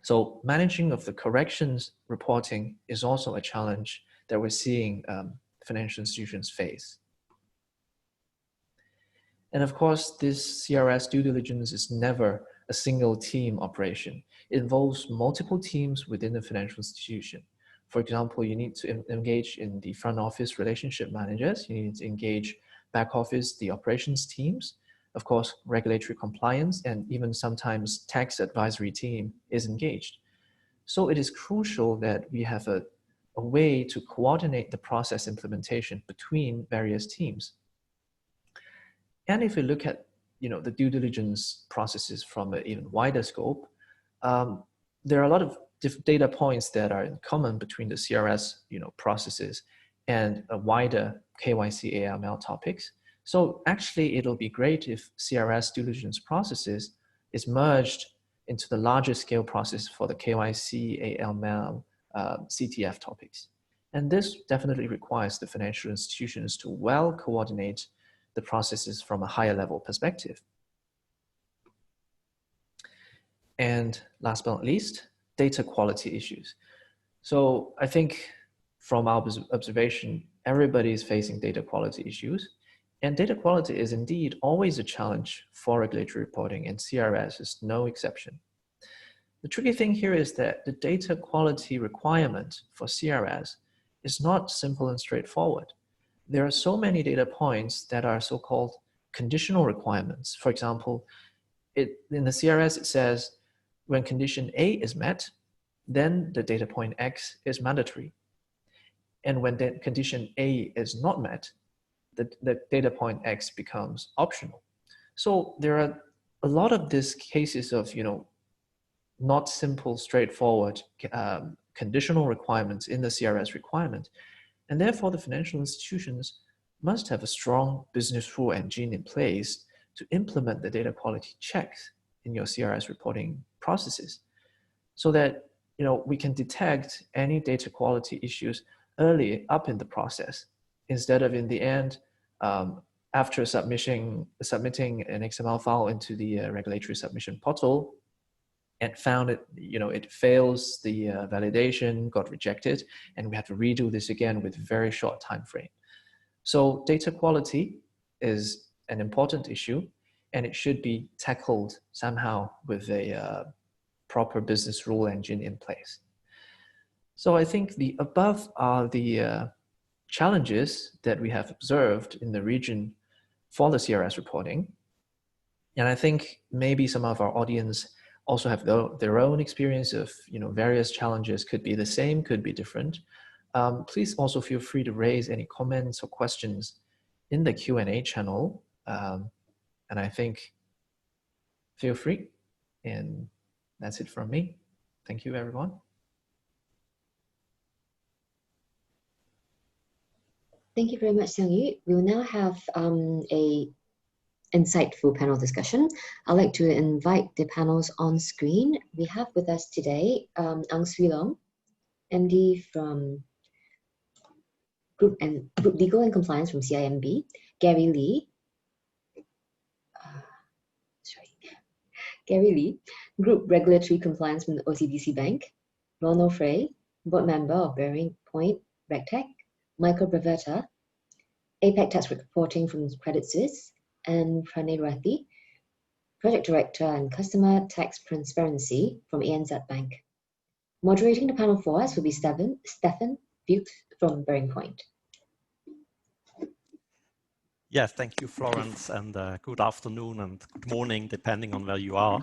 So managing of the corrections reporting is also a challenge that we're seeing financial institutions face. And of course, this CRS due diligence is never a single team operation. It involves multiple teams within the financial institution. For example, you need to engage in the front office relationship managers. You need to engage back office, the operations teams, of course, regulatory compliance, and even sometimes tax advisory team is engaged. So it is crucial that we have a way to coordinate the process implementation between various teams. And if we look at the due diligence processes from an even wider scope, there are a lot of data points that are in common between the CRS processes and a wider KYC AML topics. So actually, it'll be great if CRS due diligence processes is merged into the larger scale process for the KYC AML CTF topics. And this definitely requires the financial institutions to well coordinate the processes from a higher level perspective. And last but not least, data quality issues. So I think from our observation, everybody is facing data quality issues. And data quality is indeed always a challenge for regulatory reporting, and CRS is no exception. The tricky thing here is that the data quality requirement for CRS is not simple and straightforward. There are so many data points that are so-called conditional requirements. For example, in the CRS, it says when condition A is met, then the data point X is mandatory. And when the condition A is not met, the data point X becomes optional. So there are a lot of these cases of, not simple, straightforward conditional requirements in the CRS requirement. And therefore, the financial institutions must have a strong business rule engine in place to implement the data quality checks in your CRS reporting processes, so that we can detect any data quality issues early up in the process, instead of in the end, after submitting an XML file into the regulatory submission portal, and found it fails the validation, got rejected, and we have to redo this again with very short time frame. So data quality is an important issue, and it should be tackled somehow with a proper business rule engine in place. So I think the above are the challenges that we have observed in the region for the CRS reporting. And I think maybe some of our audience also have their own experience of various challenges, could be the same, could be different. Please also feel free to raise any comments or questions in the Q&A channel. And I think feel free. And that's it from me. Thank you, everyone. Thank you very much, Xiangyu. We will now have a insightful panel discussion. I'd like to invite the panels on screen. We have with us today Ang Swee Long, MD from Group Legal and Compliance from CIMB, Gary Lee, Group Regulatory Compliance from the OCBC Bank, Ronald Frey, Board Member of BearingPoint RegTech, Michael Bravetta, APAC Tax Reporting from Credit Suisse, and Pranay Rathi, Project Director and Customer Tax Transparency from ANZ Bank. Moderating the panel for us will be Stefan Buch from BearingPoint. Yes, thank you, Florence, and good afternoon and good morning, depending on where you are.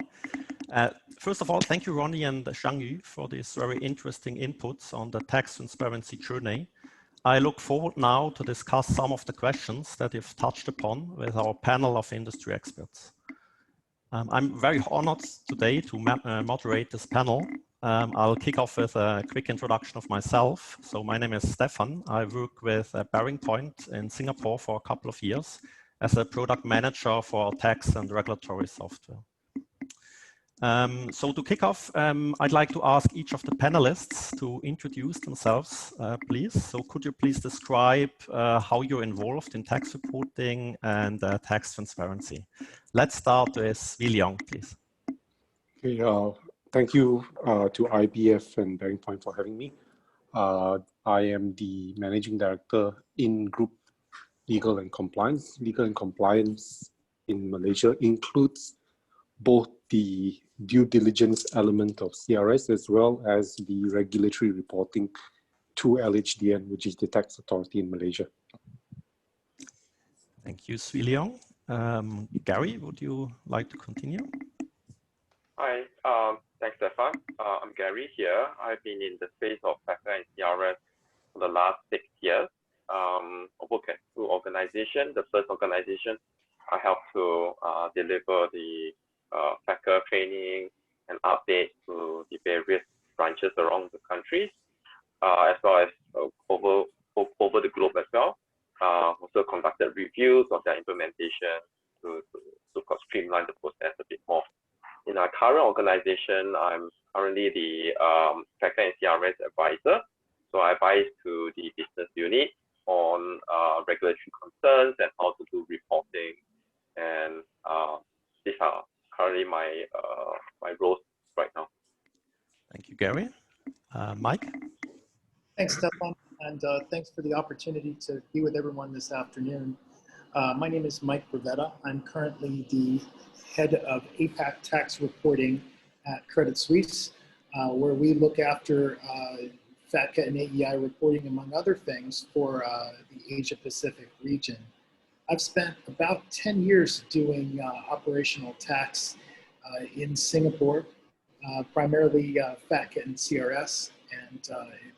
First of all, thank you, Ronnie and Xiangyu, for these very interesting inputs on the tax transparency journey. I look forward now to discuss some of the questions that you've touched upon with our panel of industry experts. I'm very honored today to moderate this panel. I'll kick off with a quick introduction of myself. So my name is Stefan. I work with BearingPoint in Singapore for a couple of years as a product manager for tax and regulatory software. So to kick off, I'd like to ask each of the panelists to introduce themselves, please. So could you please describe how you're involved in tax reporting and tax transparency? Let's start with William, please. Okay, thank you to IBF and BearingPoint for having me. I am the Managing Director in Group Legal and Compliance. Legal and Compliance in Malaysia includes both the due diligence element of CRS as well as the regulatory reporting to LHDN, which is the tax authority in Malaysia. Thank you, Swee Leong. Gary, would you like to continue? Hi, thanks, Stefan. I'm Gary here. I've been in the space of FATCA and CRS for the last 6 years. I work at two organizations. The first organization, I helped to deliver the FATCA training and update to the various branches around the country, as well as over the globe as well. Also conducted reviews of their implementation to streamline the process a bit more. In our current organization, I'm currently the FATCA and CRS advisor. So I advise to the business unit on regulatory concerns and how to do reporting. And these are currently my roles right now. Thank you, Gary. Mike? Thanks, Stefan, and thanks for the opportunity to be with everyone this afternoon. My name is Mike Bravetta. I'm currently the head of APAC tax reporting at Credit Suisse, where we look after FATCA and AEI reporting, among other things, for the Asia Pacific region. I've spent about 10 years doing operational tax in Singapore primarily FATCA and CRS, and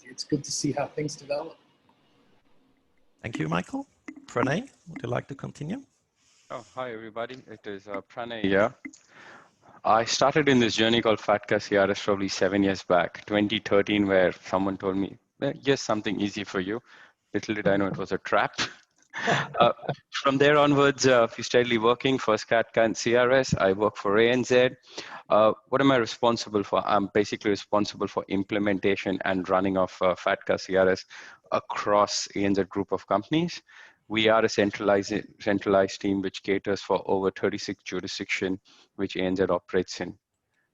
it's good to see how things develop. Thank you, Michael. Pranay, would you like to continue? Oh, hi, everybody. It is Pranay here. I started in this journey called FATCA CRS probably 7 years back, 2013, where someone told me, here's something easy for you. Little did I know it was a trap. From there onwards, we steadily working, first FATCA and CRS. I work for ANZ. What am I responsible for? I'm basically responsible for implementation and running of FATCA CRS across ANZ group of companies. We are a centralized team which caters for over 36 jurisdictions which ANZ operates in.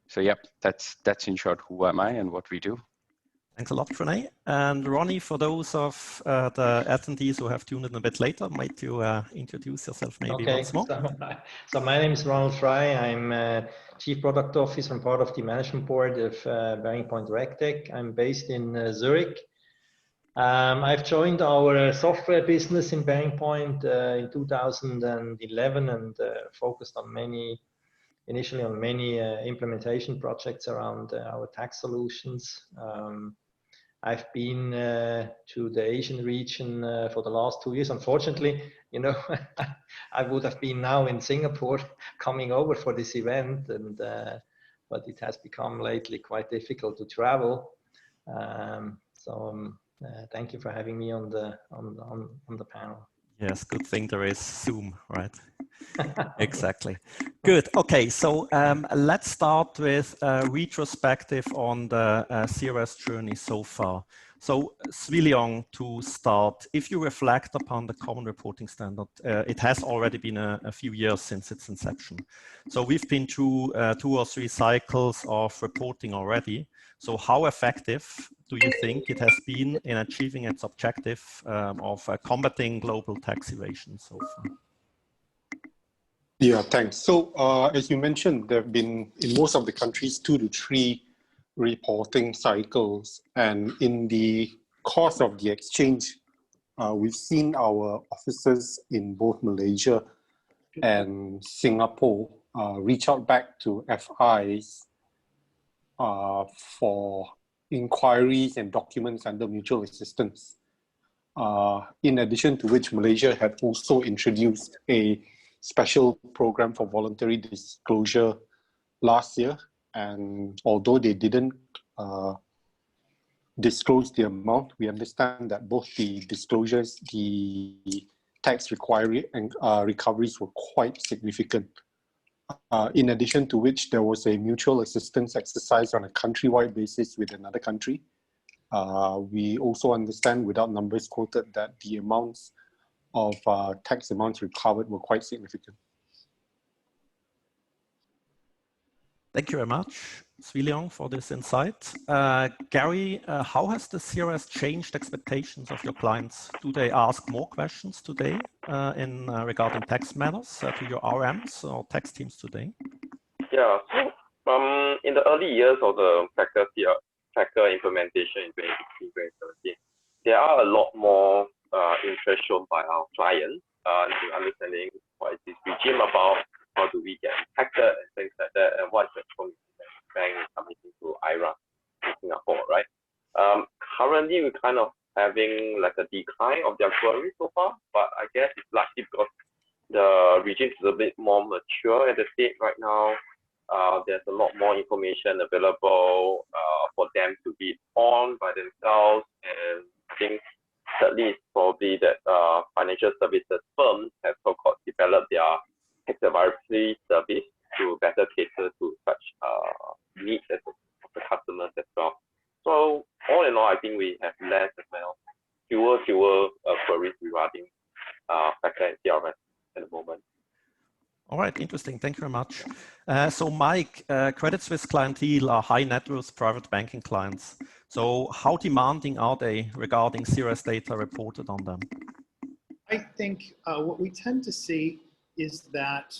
So yep, that's in short who am I and what we do. Thanks a lot, Pranay. And Ronnie, for those of the attendees who have tuned in a bit later, might you introduce yourself maybe once more? So my name is Ronald Fry. I'm Chief Product Officer and part of the management board of BearingPoint RegTech. I'm based in Zurich. I've joined our software business in BearingPoint in 2011 and focused on initially on many implementation projects around our tax solutions. I've been to the Asian region for the last 2 years. Unfortunately, you know, I would have been now in Singapore coming over for this event, and but it has become lately quite difficult to travel. Thank you for having me on the panel. Yes, good thing there is Zoom, right? Exactly. Good. Okay, so let's start with a retrospective on the CRS journey so far. So Swiliong, to start, if you reflect upon the common reporting standard, it has already been a few years since its inception. So we've been through 2 or 3 cycles of reporting already. So how effective do you think it has been in achieving its objective of combating global tax evasion so far? Yeah, thanks. So as you mentioned, there have been in most of the countries 2 to 3 reporting cycles, and in the course of the exchange, we've seen our officers in both Malaysia and Singapore reach out back to FIs for inquiries and documents under mutual assistance. In addition to which, Malaysia had also introduced a special program for voluntary disclosure last year, and although they didn't disclose the amount, we understand that both the disclosures, the tax recoveries were quite significant. In addition to which, there was a mutual assistance exercise on a countrywide basis with another country. We also understand, without numbers quoted, that the amounts of tax amounts recovered were quite significant. Thank you very much, Swiliong, for this insight. Gary, how has the CRS changed expectations of your clients? Do they ask more questions today regarding tax matters to your RMs or tax teams today? Yeah, so in the early years of the FATCA implementation in 2016, 2017, there are a lot more interest shown by our clients in understanding what is this regime about, how do we get impacted and things like that, and what's the commitment that the bank is submitting to IRA in Singapore, right? Currently, we're kind of having like a decline of their queries so far, but I guess it's largely because the regime is a bit more mature at the state right now. There's a lot more information available for them to read on by themselves, and I think thirdly, it's probably that financial services firms have so-called developed their tax advisory service to better cater to such needs of the customers as well. So all in all, I think we have less as well, fewer queries regarding FATCA and CRS at the moment. All right, interesting. Thank you very much. So Mike, Credit Suisse clientele are high net worth private banking clients. So how demanding are they regarding CRS data reported on them? I think what we tend to see is that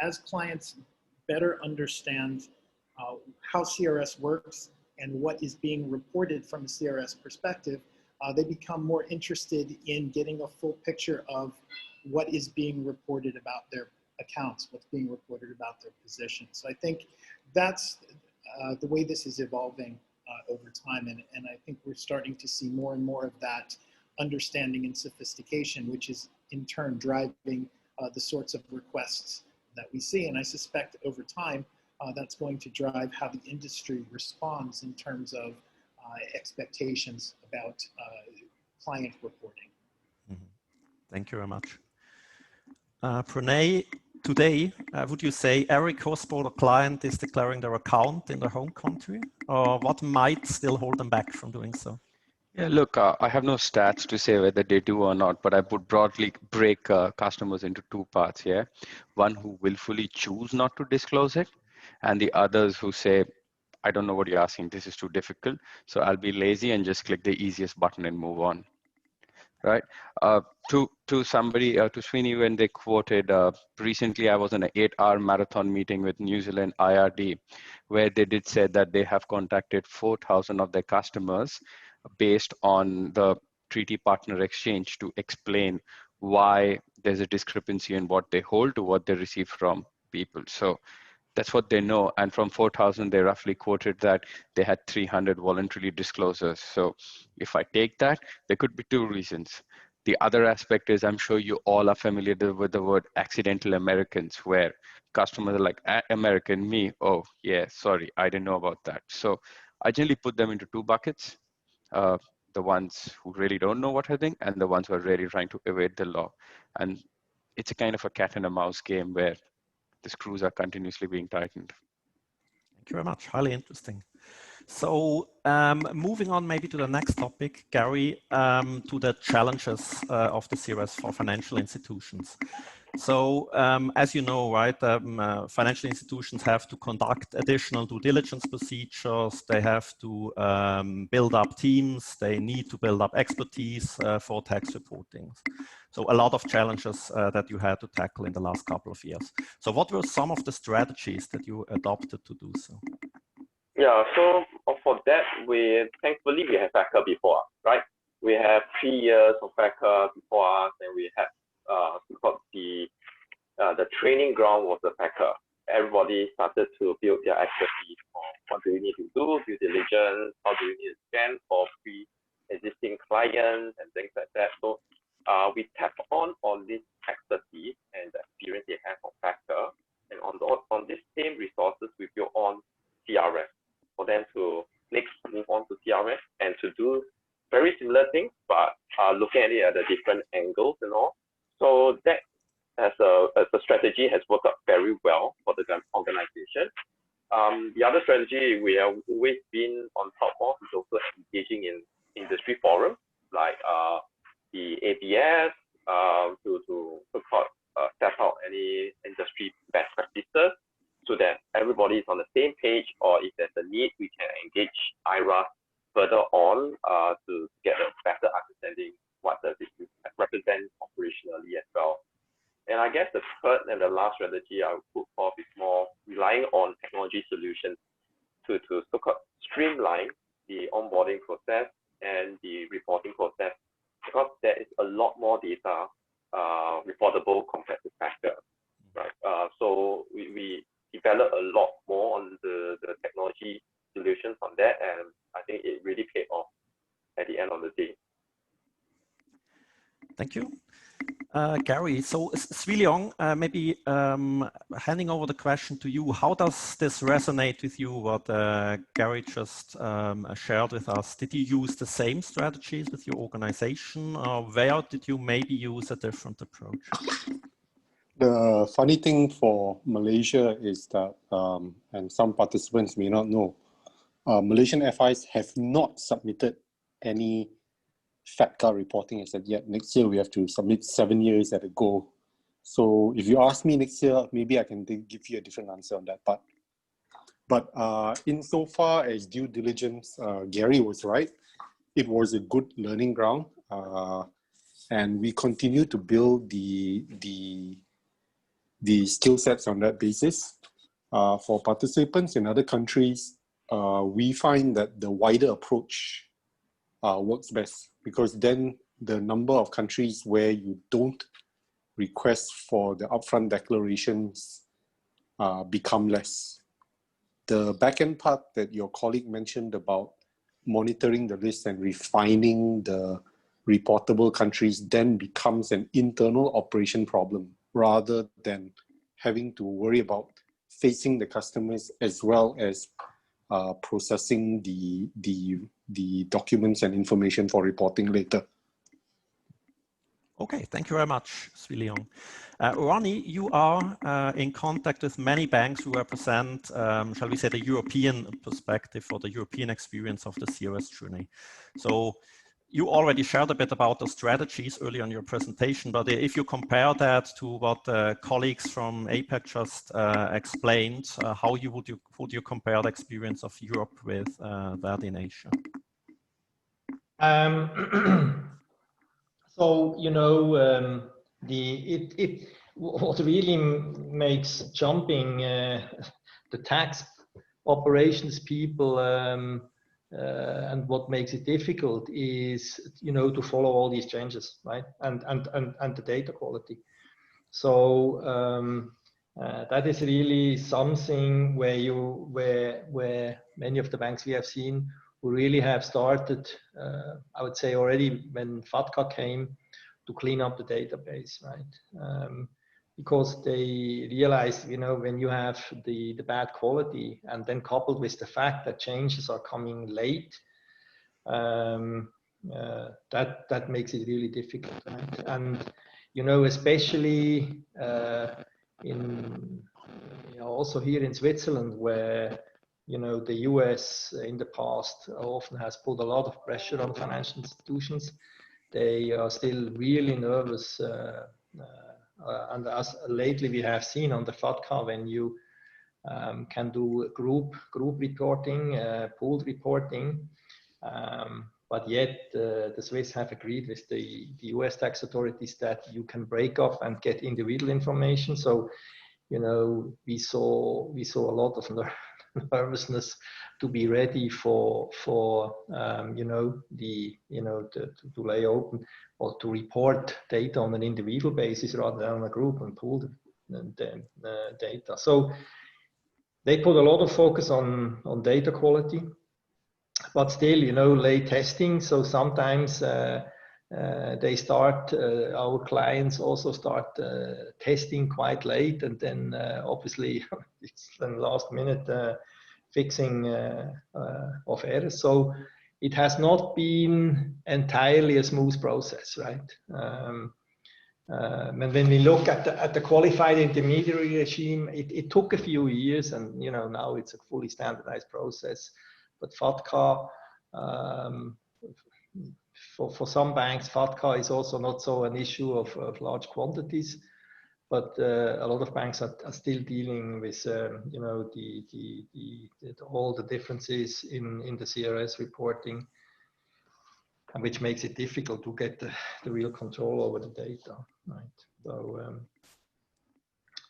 as clients better understand how CRS works and what is being reported from a CRS perspective, they become more interested in getting a full picture of what is being reported about their accounts, what's being reported about their positions. So I think that's the way this is evolving over time, and I think we're starting to see more and more of that understanding and sophistication, which is in turn driving the sorts of requests that we see. And I suspect over time, that's going to drive how the industry responds in terms of expectations about client reporting. Mm-hmm. Thank you very much. Pranay, today, would you say every cross-border client is declaring their account in their home country, or what might still hold them back from doing so? Yeah, look, I have no stats to say whether they do or not, but I would broadly break customers into two parts here. One who willfully choose not to disclose it, and the others who say, I don't know what you're asking, this is too difficult, so I'll be lazy and just click the easiest button and move on. Right? To somebody, to Sweeney, when they quoted, recently I was in an 8-hour marathon meeting with New Zealand IRD, where they did say that they have contacted 4,000 of their customers based on the treaty partner exchange to explain why there's a discrepancy in what they hold to what they receive from people. So that's what they know. And from 4,000, they roughly quoted that they had 300 voluntarily disclosures. So if I take that, there could be two reasons. The other aspect is, I'm sure you all are familiar with the word accidental Americans, where customers are like, American, me, oh yeah, sorry, I didn't know about that. So I generally put them into two buckets. The ones who really don't know what happening, and the ones who are really trying to evade the law. And it's a kind of a cat and a mouse game where the screws are continuously being tightened. Thank you very much, highly interesting. So moving on maybe to the next topic, Gary, to the challenges of the CRS for financial institutions. So as you know, right, financial institutions have to conduct additional due diligence procedures. They have to build up teams. They need to build up expertise for tax reporting. So a lot of challenges that you had to tackle in the last couple of years. So what were some of the strategies that you adopted to do so? Yeah, so for that, thankfully we have FACA before us, right? We have 3 years of FACA before us, and we have the training ground was the FACA. Everybody started to build their expertise on what do we need to do, due diligence, how do we need to scan for pre-existing clients and things like that. So we tap on this expertise and the experience they have on FACA, and on this same resources we built on CRS for them to next move on to CRS and to do very similar things, but looking at it at a different angles and all. So that as a strategy has worked out very well for the organization. The other strategy we have always been on top of is also engaging in industry forums like the ABS to step out any industry best practices, so that everybody is on the same page, or if there's a need, we can engage IRA further on to get a better understanding what does it represent operationally as well. And I guess the third and the last strategy I would put forth is more relying on technology solutions to so-called streamline the onboarding process and the reporting process, because there is a lot more data reportable compared to FACA, right? So we develop a lot more on the technology solutions on that, and I think it really paid off at the end of the day. Thank you. Gary, so Swee Leong, maybe handing over the question to you. How does this resonate with you, what Gary just shared with us? Did you use the same strategies with your organization, or where did you maybe use a different approach? The funny thing for Malaysia is that, and some participants may not know, Malaysian FIs have not submitted any FATCA reporting as of yet. Next year, we have to submit 7 years at a go. So if you ask me next year, maybe I can give you a different answer on that part. But insofar as due diligence, Gary was right. It was a good learning ground. And we continue to build the skill sets on that basis. For participants in other countries, we find that the wider approach works best, because then the number of countries where you don't request for the upfront declarations become less. the back-end part that your colleague mentioned about monitoring the risks and refining the reportable countries then becomes an internal operation problem rather than having to worry about facing the customers as well as processing the documents and information for reporting later. Okay, thank you very much, Sri Leong. Ronnie, you are in contact with many banks who represent, shall we say, the European perspective or the European experience of the CRS journey. So you already shared a bit about the strategies earlier in your presentation, but if you compare that to what colleagues from APAC just explained, how would you compare the experience of Europe with that in Asia? So, you know, what really makes jumping the tax operations people and what makes it difficult is, you know, to follow all these changes, right? And the data quality. So that is really something where many of the banks we have seen who really have started, I would say already when FATCA came, to clean up the database, right? Because they realized, you know, when you have the bad quality and then coupled with the fact that changes are coming late, that makes it really difficult, right? And, you know, especially also here in Switzerland, where, you know, the US in the past often has put a lot of pressure on financial institutions. They are still really nervous. And as lately we have seen on the FATCA, when you can do group reporting, pooled reporting, but yet the Swiss have agreed with the US tax authorities that you can break up and get individual information. So, you know, we saw a lot of nervousness to be ready for you know, to lay open or to report data on an individual basis rather than on a group and pool the data. So they put a lot of focus on data quality, but still, you know, late testing. So sometimes they start, our clients also start testing quite late, and then obviously it's the last minute fixing of errors. So it has not been entirely a smooth process, right? And when we look at the qualified intermediary regime, it took a few years, and, you know, now it's a fully standardized process. But FATCA, for some banks, FATCA is also not so an issue of large quantities, but a lot of banks are still dealing with, you know, all the differences in the CRS reporting, and which makes it difficult to get the real control over the data, right? So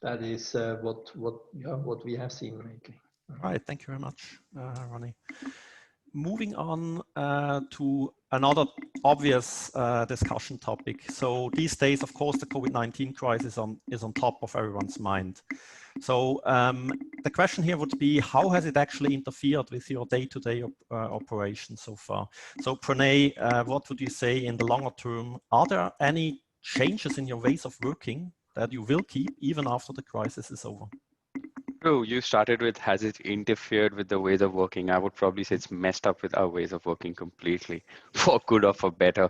that is what we have seen lately. All right, thank you very much, Ronnie. Moving on to another obvious discussion topic. So these days, of course, the COVID-19 crisis is on top of everyone's mind. So the question here would be, how has it actually interfered with your day-to-day operations so far? So Pranay, what would you say in the longer term? Are there any changes in your ways of working that you will keep even after the crisis is over? True, you started with, has it interfered with the ways of working? I would probably say it's messed up with our ways of working completely, for good or for better.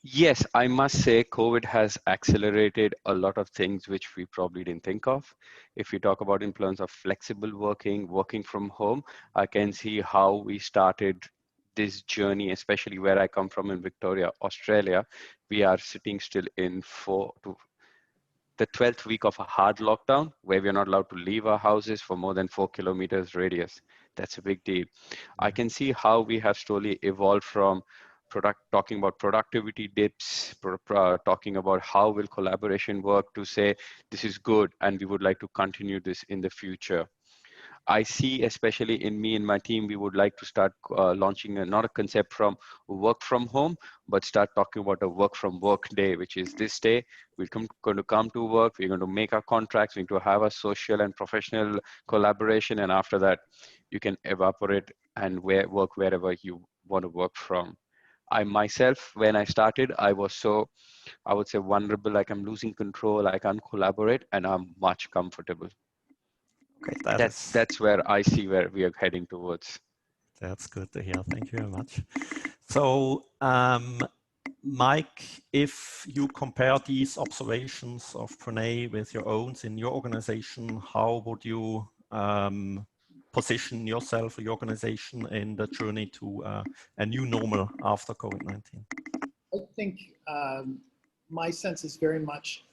Yes, I must say COVID has accelerated a lot of things which we probably didn't think of. If you talk about influence of flexible working, working from home, I can see how we started this journey, especially where I come from in Victoria, Australia. We are sitting still in the 12th week of a hard lockdown, where we're not allowed to leave our houses for more than 4 kilometers radius. That's a big deal. I can see how we have slowly evolved from talking about productivity dips, talking about how will collaboration work, to say this is good and we would like to continue this in the future. I see, especially in me and my team, we would like to start launching not a concept from work from home, but start talking about a work from work day, which is this day. We're going to come to work. We're going to make our contracts. We're going to have a social and professional collaboration. And after that, you can evaporate and work wherever you want to work from. I myself, when I started, I was so, I would say, vulnerable, like I'm losing control, I can't collaborate, and I'm much comfortable. Okay, that's where I see where we are heading towards. That's good to hear. Thank you very much. So, Mike, if you compare these observations of Pranay with your own in your organization, how would you position yourself or your organization in the journey to a new normal after COVID-19? I think my sense is very much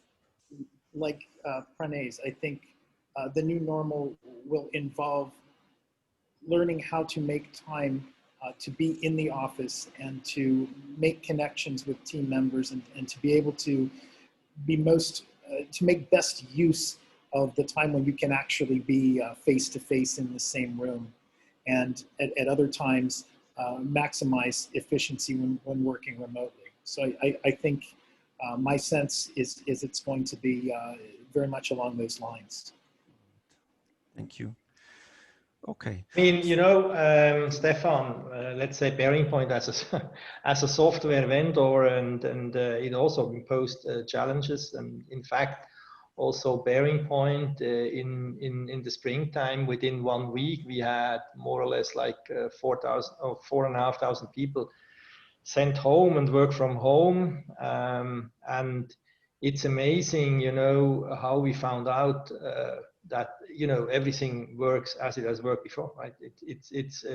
like Pranay's. I think the new normal will involve learning how to make time to be in the office and to make connections with team members and to be able to be to make best use of the time when you can actually be face-to-face in the same room, and at other times maximize efficiency when working remotely. So I think my sense is it's going to be very much along those lines. Thank you. Okay. I mean, you know, Stefan, let's say BearingPoint as a software vendor, and it also imposed challenges. And in fact, also BearingPoint in the springtime, within 1 week, we had more or less like 4,000 or 4,500 people sent home and work from home. And it's amazing, you know, how we found out that, you know, everything works as it has worked before, right?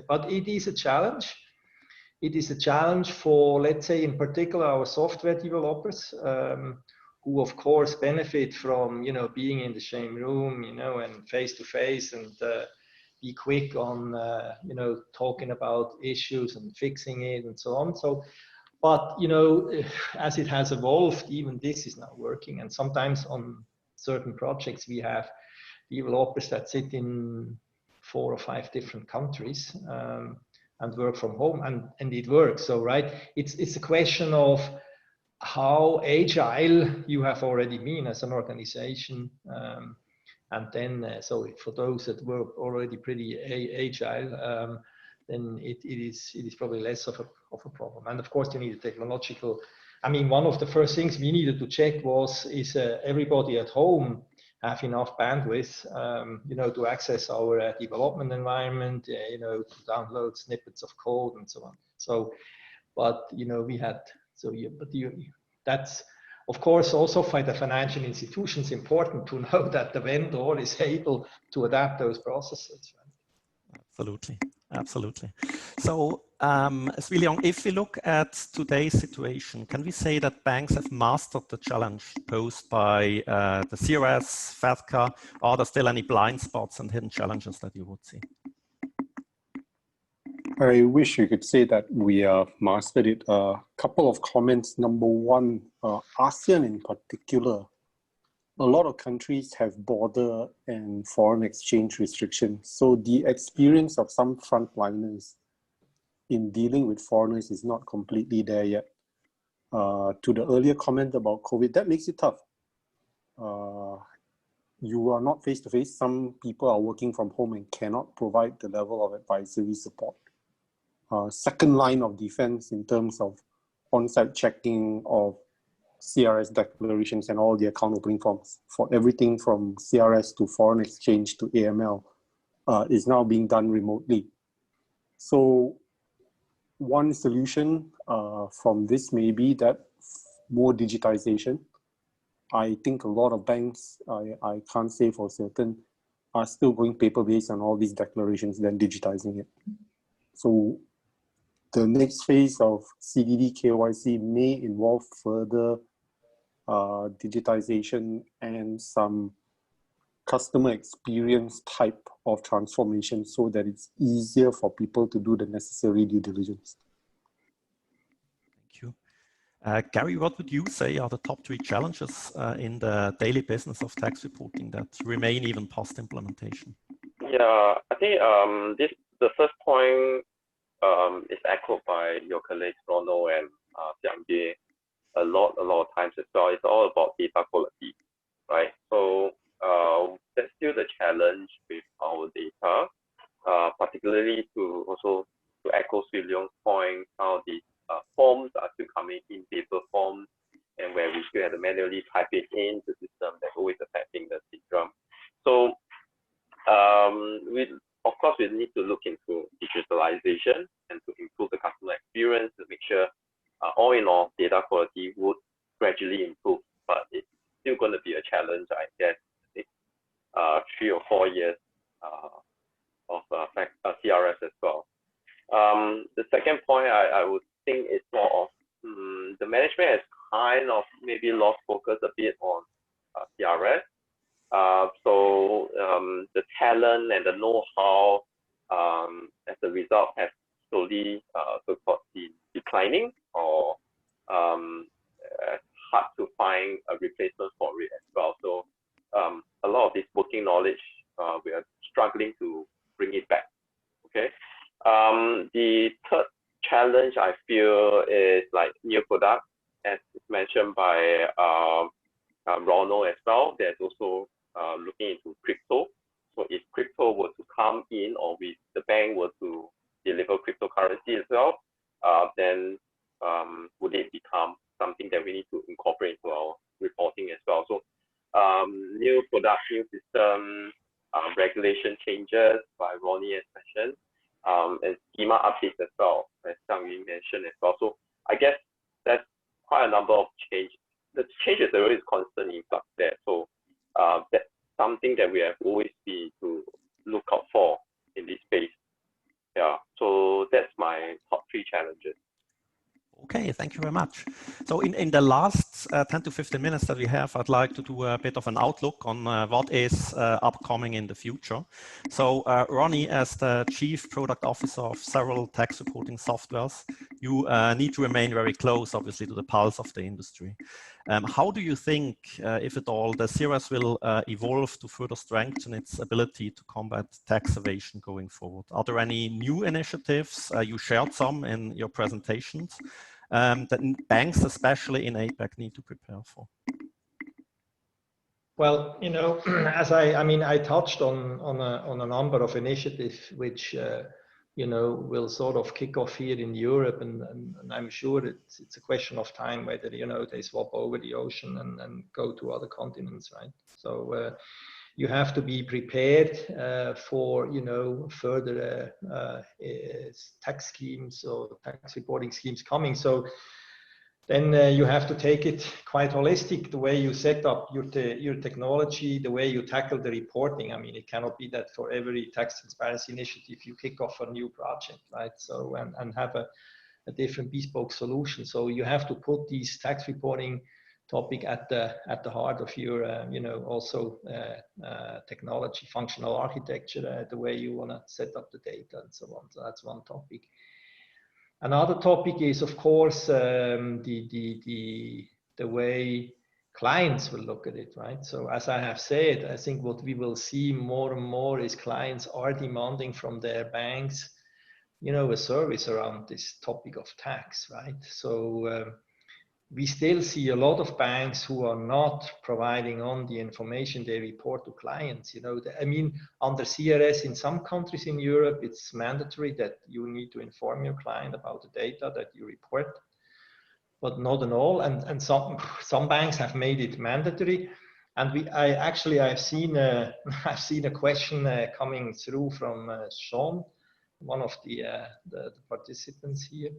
But it is a challenge. It is a challenge for, let's say, in particular, our software developers, who of course benefit from, you know, being in the same room, you know, and face to face, and be quick on, you know, talking about issues and fixing it and so on. So, but, you know, as it has evolved, even this is now working. And sometimes on certain projects, we have developers that sit in 4 or 5 different countries and work from home, and it works. So, right, it's a question of how agile you have already been as an organization. And then, so for those that were already pretty agile, then it is probably less of a problem. And of course, you need a technological. I mean, one of the first things we needed to check is everybody at home have enough bandwidth, you know, to access our development environment, you know, to download snippets of code and so on. So, but you know, we had that's of course also for the financial institutions important to know that the vendor is able to adapt those processes. Right? Absolutely, absolutely. So, Svilion, if we look at today's situation, can we say that banks have mastered the challenge posed by the CRS, FATCA? Are there still any blind spots and hidden challenges that you would see? I wish you could say that we mastered it. A couple of comments. Number one, ASEAN in particular, a lot of countries have border and foreign exchange restrictions. So the experience of some frontliners in dealing with foreigners is not completely there yet. To the earlier comment about COVID, that makes it tough. You are not face-to-face. Some people are working from home and cannot provide the level of advisory support. Second line of defense in terms of on-site checking of CRS declarations and all the account opening forms for everything from CRS to foreign exchange to AML is now being done remotely. So one solution from this may be that more digitization. I think a lot of banks, I can't say for certain, are still going paper-based on all these declarations, then digitizing it. So the next phase of CDD KYC may involve further digitization and some customer experience type of transformation so that it's easier for people to do the necessary due diligence. Thank you. Gary, what would you say are the top 3 challenges in the daily business of tax reporting that remain even post-implementation? Yeah, I think the first point is echoed by your colleagues Ronald and Xiangye a lot of times as well. It's all about data quality, right? So that's still the challenge with our data, particularly to echo Swee Leong's point, how the forms are still coming in paper forms, and where we still have to manually type it into the system, that's always affecting the syndrome. So of course, we need to look into digitalization and to improve the customer experience to make sure, all in all, data quality would gradually improve, but it's still going to be a challenge, I guess, 3 or 4 years of CRS as well. The second point I would think is more of the management has kind of maybe lost focus a bit on CRS. So the talent and the know-how as a result has slowly so-called declining, or hard to find a replacement for it as well. So a lot of this working knowledge, we are struggling to bring it back. Okay. The third challenge I feel is like new products, as mentioned by Ronald as well. There's also looking into crypto. So if crypto were to come in, or if the bank were to deliver cryptocurrency as well, then would it become something that we need to incorporate into our reporting as well? So new product, new system, regulation changes by Ronnie as mentioned, and schema updates as well, as Xiangyu mentioned as well. So I guess that's quite a number of changes. The changes are always constant in flux there. So that's something that we have always been to look out for in this space. Yeah, so that's my top 3 challenges. Okay, thank you very much. So in the last 10 to 15 minutes that we have, I'd like to do a bit of an outlook on what is upcoming in the future. So Ronnie, as the Chief Product Officer of several tax reporting softwares, you need to remain very close, obviously, to the pulse of the industry. How do you think, if at all, the CRS will evolve to further strengthen its ability to combat tax evasion going forward? Are there any new initiatives? You shared some in your presentations that banks, especially in APAC, need to prepare for? Well, you know, as I touched on a number of initiatives which you know, will sort of kick off here in Europe, and I'm sure it's a question of time whether, you know, they swap over the ocean and go to other continents, right? So you have to be prepared for, you know, further tax schemes or tax reporting schemes coming. So then you have to take it quite holistic, the way you set up your technology, the way you tackle the reporting. I mean, it cannot be that for every tax transparency initiative you kick off a new project, right? So and have a different bespoke solution. So you have to put these tax reporting topic at the heart of your you know, also technology, functional architecture, the way you want to set up the data and so on. So that's one topic. Another topic is, of course, the way clients will look at it, right? So as I have said, I think what we will see more and more is clients are demanding from their banks, you know, a service around this topic of tax, right? So we still see a lot of banks who are not providing on the information they report to clients. You know, I mean, under CRS in some countries in Europe, it's mandatory that you need to inform your client about the data that you report, but not in all. And some banks have made it mandatory. And I've seen a question coming through from Sean, one of the participants here.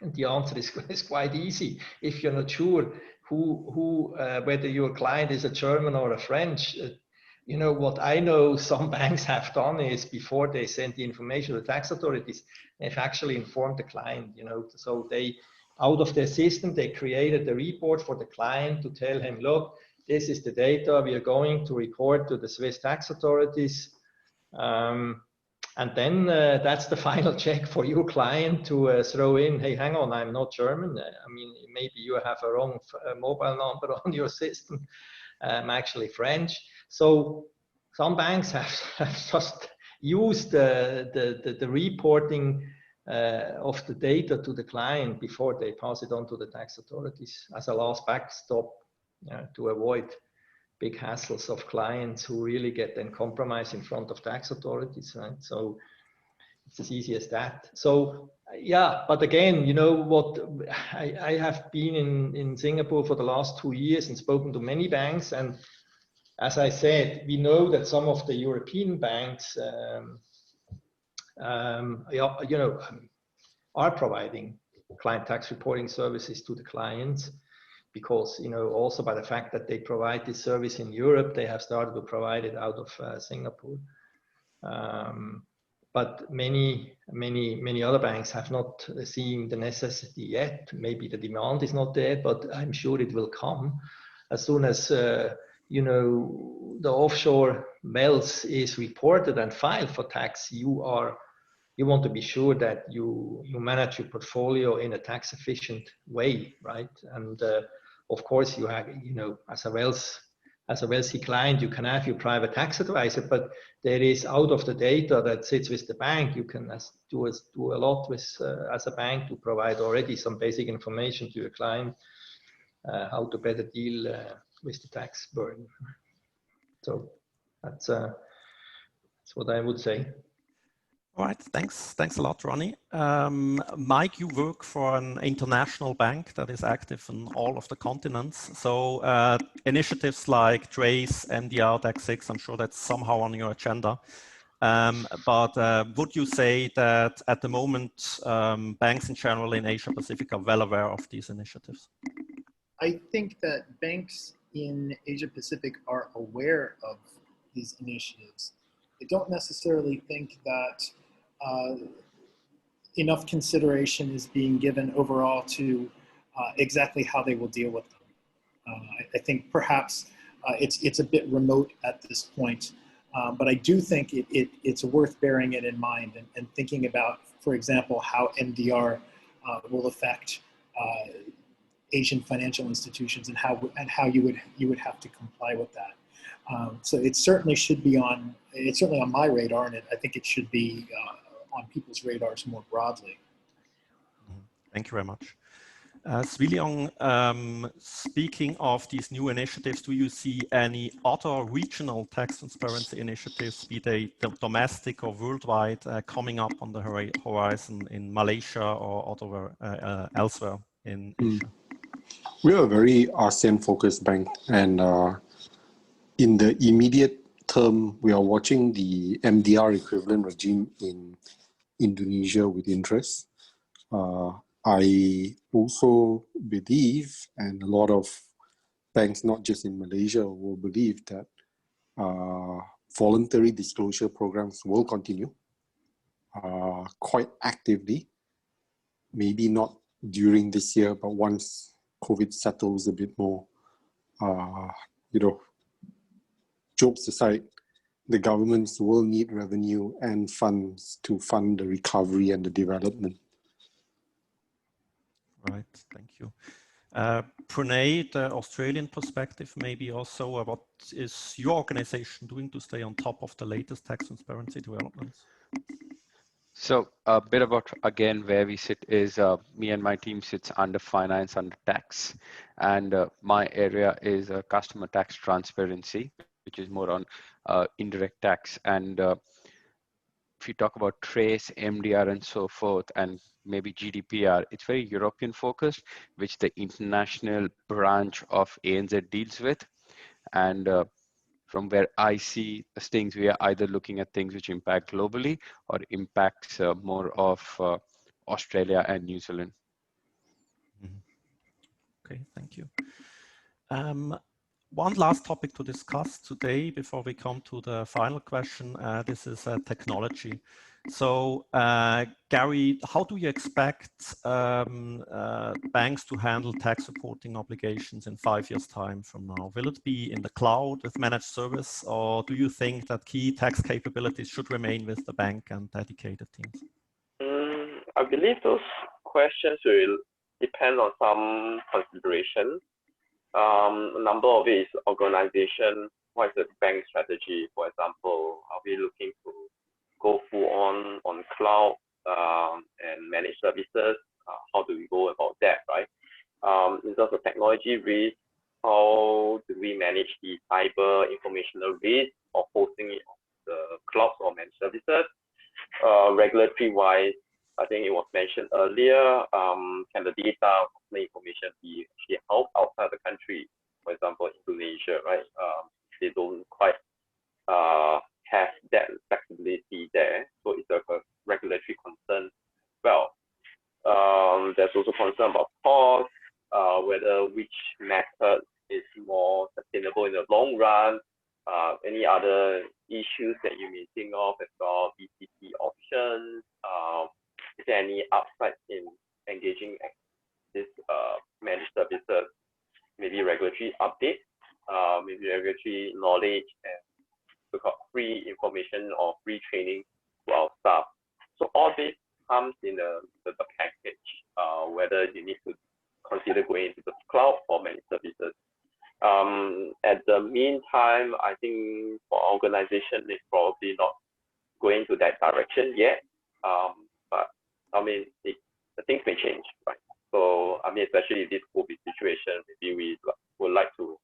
And the answer is quite easy. If you're not sure whether your client is a German or a French, you know, what I know some banks have done is before they send the information to the tax authorities, they've actually informed the client, you know, so they, out of their system, they created a report for the client to tell him, look, this is the data we are going to report to the Swiss tax authorities. And then that's the final check for your client to throw in, hey, hang on, I'm not German. I mean, maybe you have a wrong mobile number on your system. I'm actually French. So some banks have just used the reporting of the data to the client before they pass it on to the tax authorities as a last backstop to avoid big hassles of clients who really get then compromised in front of tax authorities, right? So it's as easy as that. So yeah, but again, you know what, I have been in Singapore for the last 2 years and spoken to many banks, and as I said, we know that some of the European banks you know, are providing client tax reporting services to the clients, because, you know, also by the fact that they provide this service in Europe, they have started to provide it out of Singapore. But many other banks have not seen the necessity yet. Maybe the demand is not there, but I'm sure it will come as soon as you know, the offshore wealth is reported and filed for tax. You want to be sure that you manage your portfolio in a tax efficient way, right? And of course, you have, you know, as a wealthy client, you can have your private tax advisor, but there is, out of the data that sits with the bank, you can do a lot with as a bank to provide already some basic information to your client, how to better deal with the tax burden. So that's what I would say. All right, thanks a lot, Ronnie. Mike, you work for an international bank that is active in all of the continents. So initiatives like TRACE, MDR, DAX6, I'm sure that's somehow on your agenda. But would you say that at the moment, banks in general in Asia Pacific are well aware of these initiatives? I think that banks in Asia Pacific are aware of these initiatives. I don't necessarily think that enough consideration is being given overall to exactly how they will deal with them. I think perhaps it's a bit remote at this point, but I do think it's worth bearing it in mind and thinking about, for example, how MDR will affect Asian financial institutions and how you would have to comply with that. So it certainly should be it's certainly on my radar, and I think it should be on people's radars more broadly. Thank you very much. Swee Leong, speaking of these new initiatives, do you see any other regional tax transparency initiatives, be they domestic or worldwide, coming up on the horizon in Malaysia or elsewhere in Asia? We are a very ASEAN-focused bank, and in the immediate term, we are watching the MDR equivalent regime in Indonesia with interest. I also believe, and a lot of banks, not just in Malaysia, will believe that voluntary disclosure programs will continue quite actively. Maybe not during this year, but once COVID settles a bit more, you know, jokes aside, the governments will need revenue and funds to fund the recovery and the development. Right, thank you. Pranay, the Australian perspective, maybe also what is your organization doing to stay on top of the latest tax transparency developments? So a bit about, again, where we sit is me and my team sits under finance, under tax. And my area is customer tax transparency, which is more on indirect tax. And if you talk about TRACE, MDR, and so forth, and maybe GDPR, it's very European focused, which the international branch of ANZ deals with. And from where I see things, we are either looking at things which impact globally or impacts more of Australia and New Zealand. Okay, thank you. One last topic to discuss today before we come to the final question. This is technology. So, Gary, how do you expect banks to handle tax reporting obligations in 5 years' time from now? Will it be in the cloud with managed service, or do you think that key tax capabilities should remain with the bank and dedicated teams? I believe those questions will depend on some considerations. A number of it is organization what is the bank strategy? For example, are we looking to go full on cloud and managed services? How do we go about that, right? In terms of technology risk, how do we manage the cyber informational risk of hosting it on the cloud or managed services? Regulatory-wise, I think it was mentioned earlier, can the data information be actually held outside the country? For example, Indonesia, right? They don't quite have that flexibility there. So it's a regulatory concern as well. There's also concern about cost, whether which method is more sustainable in the long run. Any other issues that you may think of as well, BCC options? Is there any upside in engaging this managed services? Maybe regulatory update, maybe regulatory knowledge, and so-called free information or free training to our staff. So all this comes in the package, whether you need to consider going into the cloud or managed services. At the meantime, I think for organization, it's probably not going to that direction yet. But I mean, the things may change, right? So I mean, especially this COVID situation, maybe we would like to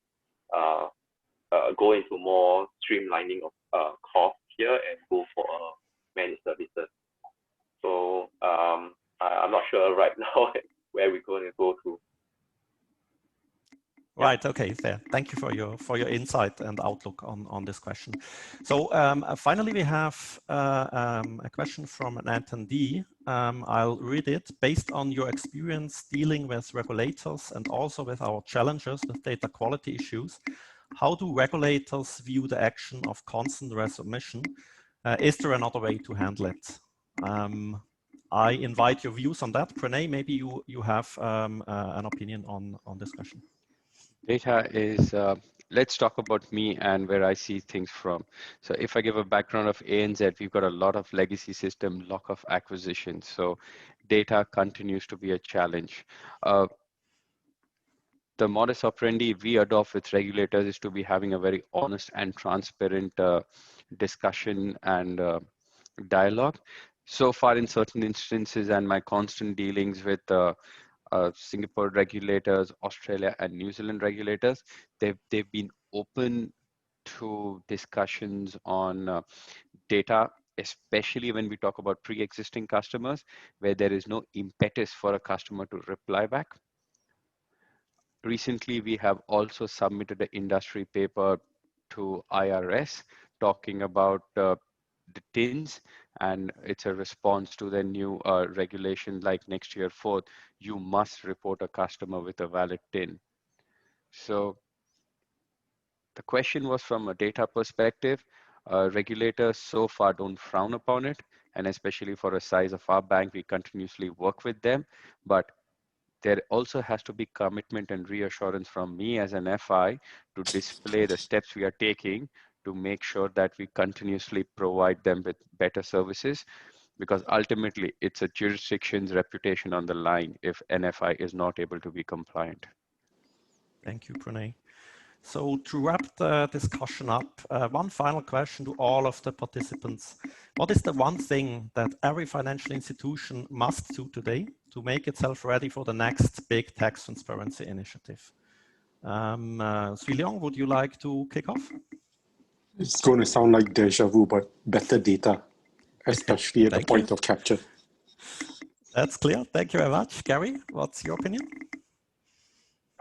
go into more streamlining of costs here and go for managed services. So I'm not sure right now where we're going to go to. Right. Okay. Fair. Thank you for your insight and outlook on this question. So finally, we have a question from an attendee. I'll read it. Based on your experience dealing with regulators and also with our challenges with data quality issues, how do regulators view the action of constant resubmission? Is there another way to handle it? I invite your views on that. Pranay, maybe you have an opinion on this question. Data is, let's talk about me and where I see things from. So if I give a background of ANZ, we've got a lot of legacy system, lot of acquisitions. So data continues to be a challenge. The modus operandi we adopt with regulators is to be having a very honest and transparent discussion and dialogue. So far in certain instances and my constant dealings with Singapore regulators, Australia and New Zealand regulators, they've been open to discussions on data, especially when we talk about pre-existing customers, where there is no impetus for a customer to reply back. Recently, we have also submitted an industry paper to IRS talking about the TINs, and it's a response to the new regulation like next year 4th, you must report a customer with a valid TIN. So the question was from a data perspective, regulators so far don't frown upon it, and especially for a size of our bank, we continuously work with them, but there also has to be commitment and reassurance from me as an FI to display the steps we are taking to make sure that we continuously provide them with better services, because ultimately it's a jurisdiction's reputation on the line if NFI is not able to be compliant. Thank you, Pranay. So to wrap the discussion up, one final question to all of the participants. What is the one thing that every financial institution must do today to make itself ready for the next big tax transparency initiative? Swee Leong, would you like to kick off? It's going to sound like deja vu, but better data, especially at the point of capture. That's clear. Thank you very much. Gary, what's your opinion?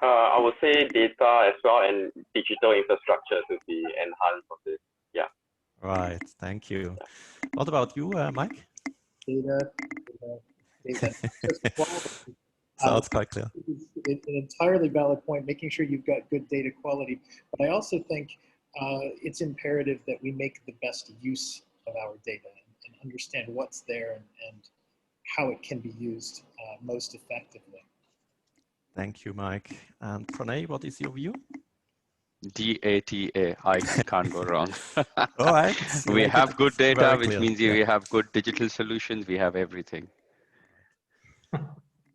I would say data as well and digital infrastructure to be enhanced on this. Yeah. Right. Thank you. What about you, Mike? Data. Sounds quite clear. It's an entirely valid point, making sure you've got good data quality. But I also think it's imperative that we make the best use of our data and understand what's there and how it can be used most effectively. Thank you, Mike. And Pranay, what is your view? DATA, I can't go wrong. All right. We have good data, which means we have good digital solutions. We have everything.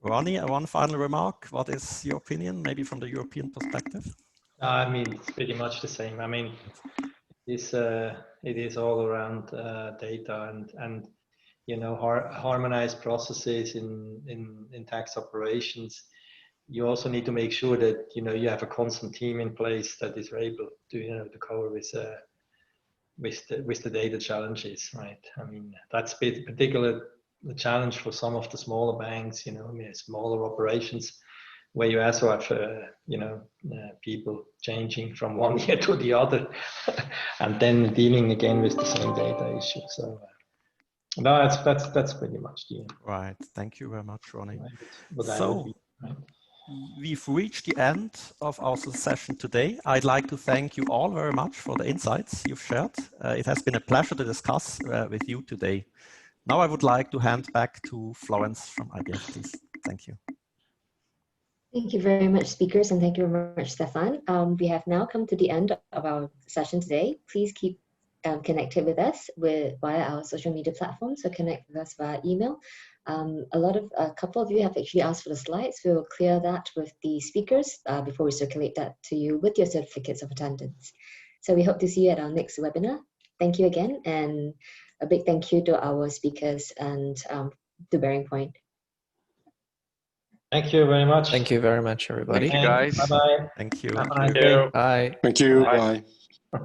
Ronnie, one final remark. What is your opinion, maybe from the European perspective? I mean, it's pretty much the same. I mean, it is all around data and you know, harmonized processes in tax operations. You also need to make sure that, you know, you have a constant team in place that is able to, you know, to cover with the data challenges, right? I mean, that's particularly the challenge for some of the smaller banks, you know, I mean, smaller operations, where you also have, you know, people changing from one year to the other, and then dealing again with the same data issue. So, no, that's pretty much the Right. Thank you very much, Ronnie. right. We've reached the end of our session today. I'd like to thank you all very much for the insights you've shared. It has been a pleasure to discuss with you today. Now I would like to hand back to Florence from IBF, please. Thank you. Thank you very much, speakers, and thank you very much, Stefan. We have now come to the end of our session today. Please keep connected with us via our social media platforms, so connect with us via email. A couple of you have actually asked for the slides. We will clear that with the speakers before we circulate that to you with your certificates of attendance. So we hope to see you at our next webinar. Thank you again, and a big thank you to our speakers and to BearingPoint. Thank you very much. Thank you very much, everybody. Thank you, guys. Thank you. Have a nice day. Bye. Thank you. Bye. Bye.